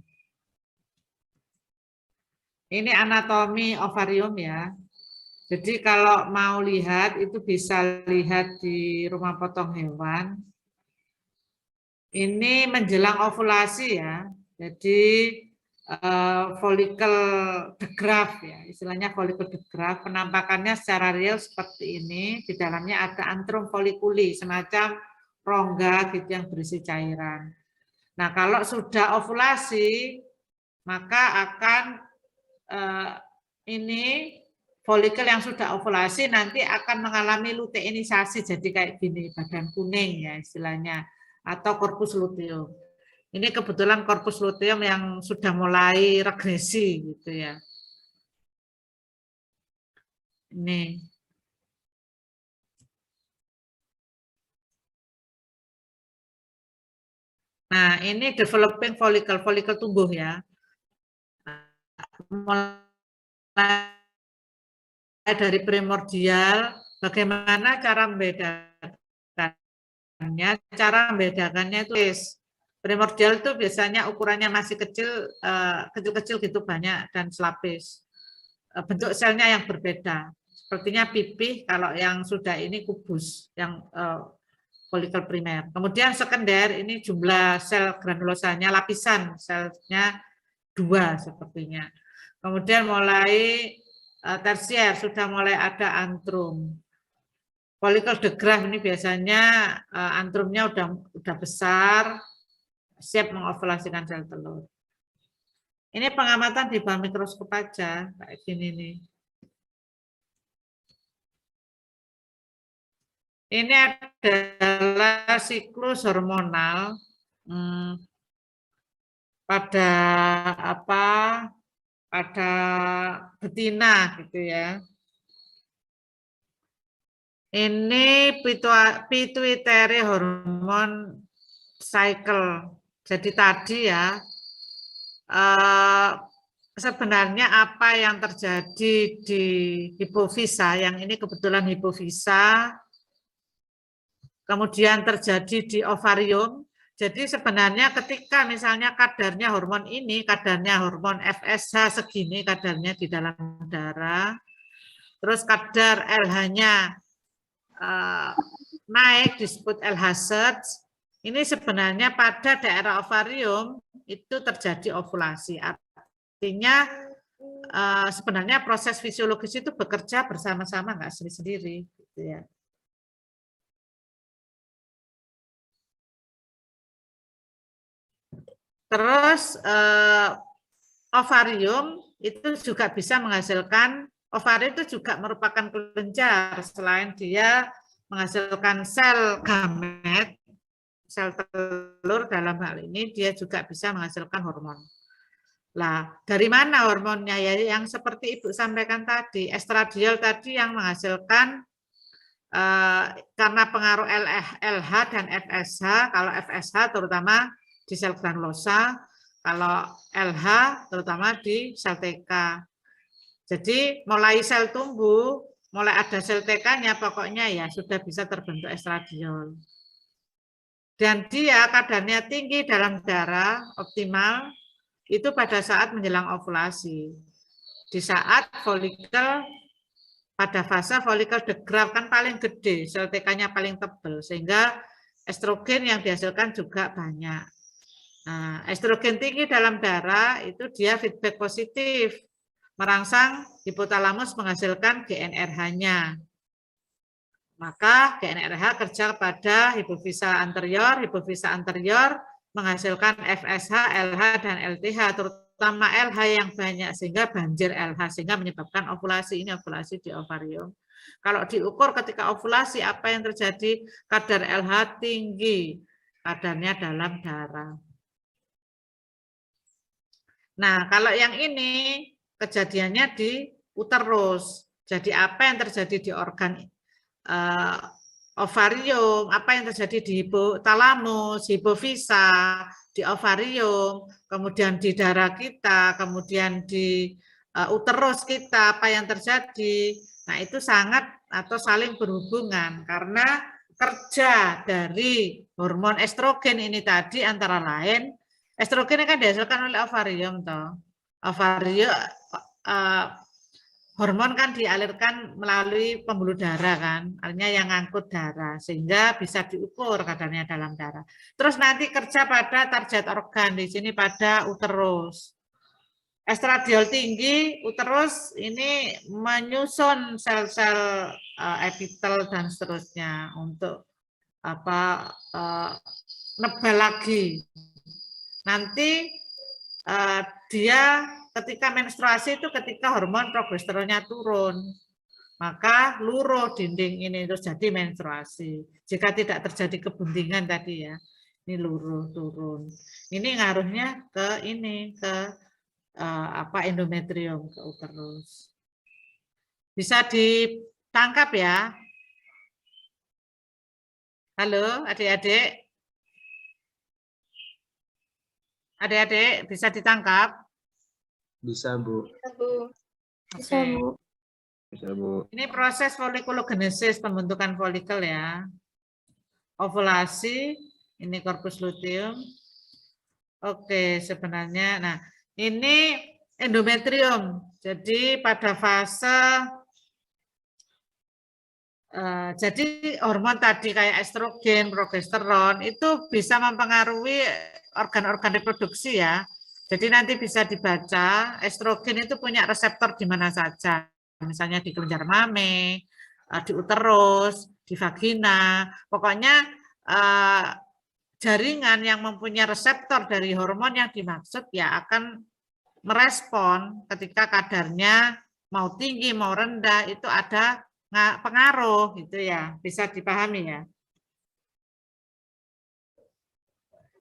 Ini anatomi ovarium ya. Jadi kalau mau lihat itu bisa lihat di rumah potong hewan. Ini menjelang ovulasi ya. Jadi folikel degraf ya, istilahnya folikel degraf. Penampakannya secara real seperti ini. Di dalamnya ada antrum folikuli, semacam rongga gitu yang berisi cairan. Nah, kalau sudah ovulasi, maka akan ini folikel yang sudah ovulasi nanti akan mengalami luteinisasi, jadi kayak gini, badan kuning ya istilahnya, atau korpus luteum. Ini kebetulan korpus luteum yang sudah mulai regresi gitu ya. Ini. Nah, ini developing follicle, folikel tumbuh ya. Mulai dari primordial, bagaimana cara membedakannya? Cara membedakannya itu primordial itu biasanya ukurannya masih kecil, kecil-kecil gitu banyak dan selapis. Bentuk selnya yang berbeda. Sepertinya pipih, kalau yang sudah ini kubus, yang folikel primer. Kemudian sekunder, ini jumlah sel granulosanya, lapisan selnya 2 sepertinya. Kemudian mulai tersier, sudah mulai ada antrum. Folikel degraf ini biasanya antrumnya udah besar, siap mengovulasikan sel telur. Ini pengamatan di bawah mikroskop aja, kayak gini nih. Ini adalah siklus hormonal pada pada betina gitu ya. Ini pituitary hormone cycle. Jadi tadi ya, sebenarnya apa yang terjadi di hipofisa, yang ini kebetulan hipofisa, kemudian terjadi di ovarium. Jadi sebenarnya ketika misalnya kadarnya hormon ini, kadarnya hormon FSH segini kadarnya di dalam darah, terus kadar LH-nya naik disebut LH surge, ini sebenarnya pada daerah ovarium itu terjadi ovulasi. Artinya sebenarnya proses fisiologis itu bekerja bersama-sama, nggak sendiri-sendiri gitu ya. Terus ovarium itu juga bisa menghasilkan, ovarium itu juga merupakan kelenjar, selain dia menghasilkan sel gamet, sel telur dalam hal ini, dia juga bisa menghasilkan hormon. Lah, dari mana hormonnya? Ya yang seperti Ibu sampaikan tadi, estradiol tadi yang menghasilkan karena pengaruh LH dan FSH, kalau FSH terutama di sel granulosa, kalau LH terutama di sel TK. Jadi mulai sel tumbuh, mulai ada sel TK-nya, pokoknya ya sudah bisa terbentuk estradiol. Dan dia kadarnya tinggi dalam darah, optimal, itu pada saat menjelang ovulasi. Di saat folikel, pada fase folikel degraf kan paling gede, sel TK-nya paling tebal, sehingga estrogen yang dihasilkan juga banyak. Nah, estrogen tinggi dalam darah itu dia feedback positif, merangsang hipotalamus menghasilkan GnRH-nya. Maka GnRH kerja pada hipofisa anterior menghasilkan FSH, LH, dan LTH, terutama LH yang banyak, sehingga banjir LH, sehingga menyebabkan ovulasi. Ini ovulasi di ovarium. Kalau diukur ketika ovulasi, apa yang terjadi? Kadar LH tinggi, kadarnya dalam darah. Nah, kalau yang ini kejadiannya di uterus. Jadi apa yang terjadi di organ ovarium, apa yang terjadi di hipotalamus, hipofisa, di ovarium, kemudian di darah kita, kemudian di uterus kita, apa yang terjadi. Nah, itu sangat atau saling berhubungan karena kerja dari hormon estrogen ini tadi antara lain, estrogen kan dihasilkan oleh ovarium toh. Ovarium hormon kan dialirkan melalui pembuluh darah kan, artinya yang ngangkut darah, sehingga bisa diukur kadarnya dalam darah. Terus nanti kerja pada target organ, di sini pada uterus. Estradiol tinggi, uterus ini menyusun sel-sel epitel dan seterusnya untuk nebal lagi. Nanti dia ketika menstruasi itu ketika hormon progesteronnya turun, maka luruh dinding ini terus jadi menstruasi. Jika tidak terjadi kebuntingan tadi ya, ini luruh turun. Ini ngaruhnya ke ini ke endometrium, ke uterus. Bisa ditangkap ya? Halo adik-adik? Adik-adik bisa ditangkap? Bisa, Bu. Bisa, Bu. Bisa, Bu. Bisa, Bu. Ini proses folikulogenesis, pembentukan folikel ya. Ovulasi, ini korpus luteum. Oke, sebenarnya, nah ini endometrium. Jadi pada fase, jadi hormon tadi kayak estrogen, progesteron itu bisa mempengaruhi organ-organ reproduksi ya. Jadi nanti bisa dibaca, estrogen itu punya reseptor di mana saja. Misalnya di kelenjar mame, di uterus, di vagina. Pokoknya jaringan yang mempunyai reseptor dari hormon yang dimaksud ya akan merespon ketika kadarnya mau tinggi, mau rendah, itu ada pengaruh gitu ya. Bisa dipahami ya.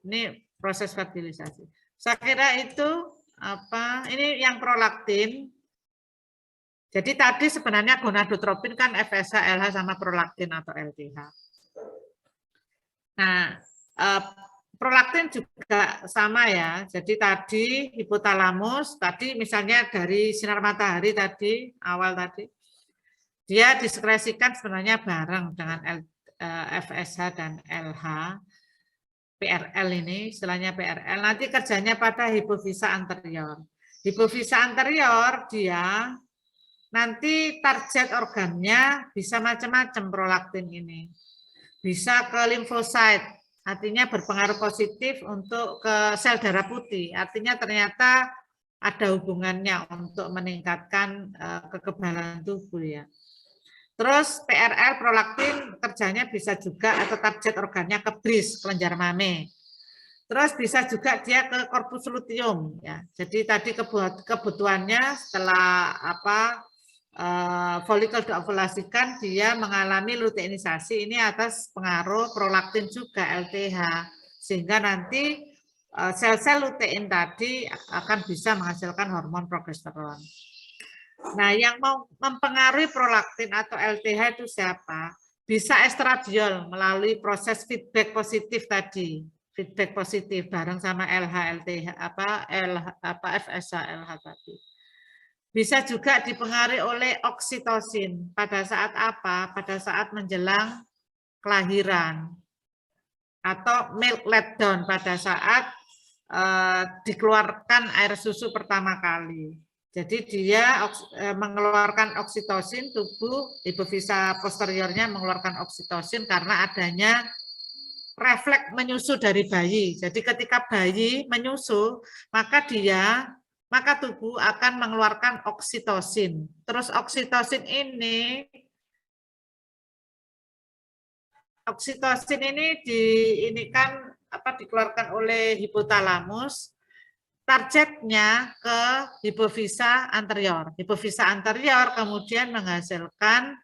Ini proses fertilisasi. Saya kira itu ini yang prolaktin. Jadi tadi sebenarnya gonadotropin kan FSH, LH sama prolaktin atau LTH. Nah, prolaktin juga sama ya. Jadi tadi hipotalamus, tadi misalnya dari sinar matahari tadi, awal tadi, dia diskresikan sebenarnya bareng dengan FSH dan LH. PRL ini, istilahnya PRL, nanti kerjanya pada hipofisa anterior. Hipofisa anterior dia nanti target organnya bisa macam-macam prolaktin ini. Bisa ke limfosit, artinya berpengaruh positif untuk ke sel darah putih, artinya ternyata ada hubungannya untuk meningkatkan kekebalan tubuh ya. Terus PRL prolaktin kerjanya bisa juga atau target organnya ke bris, kelenjar mame. Terus bisa juga dia ke korpus luteum ya. Jadi tadi kebutuhannya setelah folikel diovulasikan dia mengalami luteinisasi ini atas pengaruh prolaktin juga LTH sehingga nanti sel-sel lutein tadi akan bisa menghasilkan hormon progesteron. Nah, yang mau mempengaruhi prolaktin atau LTH itu siapa? Bisa estradiol melalui proses feedback positif tadi, feedback positif bareng sama LH, LTH, FSH, LH tadi. Bisa juga dipengaruhi oleh oksitosin pada saat apa? Pada saat menjelang kelahiran atau milk letdown pada saat dikeluarkan air susu pertama kali. Jadi dia mengeluarkan oksitosin, tubuh hipofisa posteriornya mengeluarkan oksitosin karena adanya refleks menyusu dari bayi. Jadi ketika bayi menyusu, maka tubuh akan mengeluarkan oksitosin. Terus oksitosin ini dikeluarkan oleh hipotalamus. Targetnya ke hipofisa anterior. Hipofisa anterior kemudian menghasilkan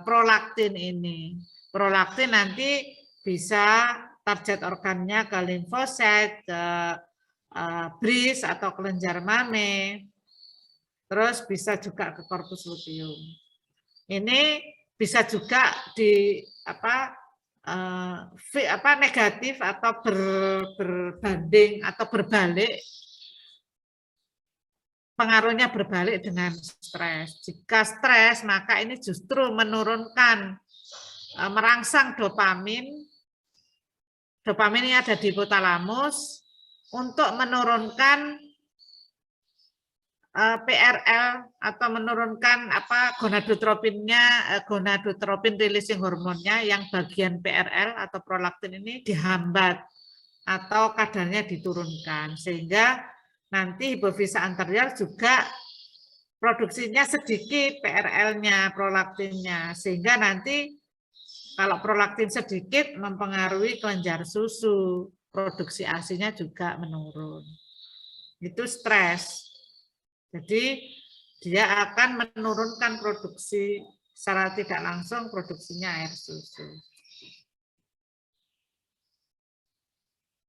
prolaktin ini. Prolaktin nanti bisa target organnya ke limfosit, ke bris atau kelenjar mame, terus bisa juga ke korpus luteum. Ini bisa juga di negatif atau berbanding atau berbalik, pengaruhnya berbalik dengan stres. Jika stres, maka ini justru menurunkan, merangsang dopamin. Dopamin ini ada di hipotalamus untuk menurunkan PRL atau menurunkan gonadotropin releasing hormonnya yang bagian PRL atau prolaktin ini dihambat atau kadarnya diturunkan sehingga nanti hipofisa anterior juga produksinya sedikit PRL-nya, prolaktinnya, sehingga nanti kalau prolaktin sedikit mempengaruhi kelenjar susu, produksi ASI-nya juga menurun. Itu stres. Jadi dia akan menurunkan produksi secara tidak langsung produksinya air susu.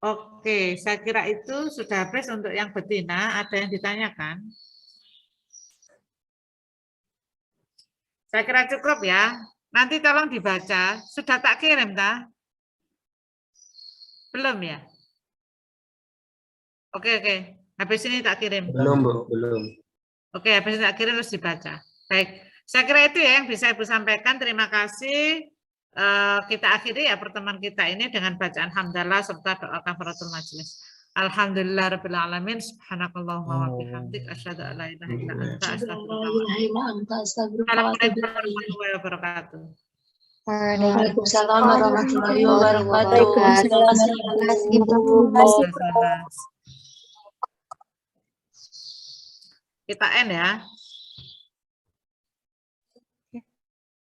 Oke, saya kira itu sudah habis untuk yang betina. Ada yang ditanyakan? Saya kira cukup ya. Nanti tolong dibaca. Sudah tak kirim, tak? Belum ya? Oke. Habis ini tak kirim. Belum, Bu. Belum. Oke, habis ini tak kirim terus dibaca. Baik. Saya kira itu ya yang bisa Ibu sampaikan. Terima kasih. Kita akhiri ya pertemuan kita ini dengan bacaan hamdalah serta doa kafaratul majelis. Alhamdulillahirabbil alamin, subhanakallahumma wa bihamdik asyhadu an la ilaha illa anta astaghfiruka wa atubu ilaik. Assalamualaikum warahmatullahi wabarakatuh. Waalaikumsalam warahmatullahi wabarakatuh. Waalaikumsalam. Terima kasih, Bu. Kita end ya.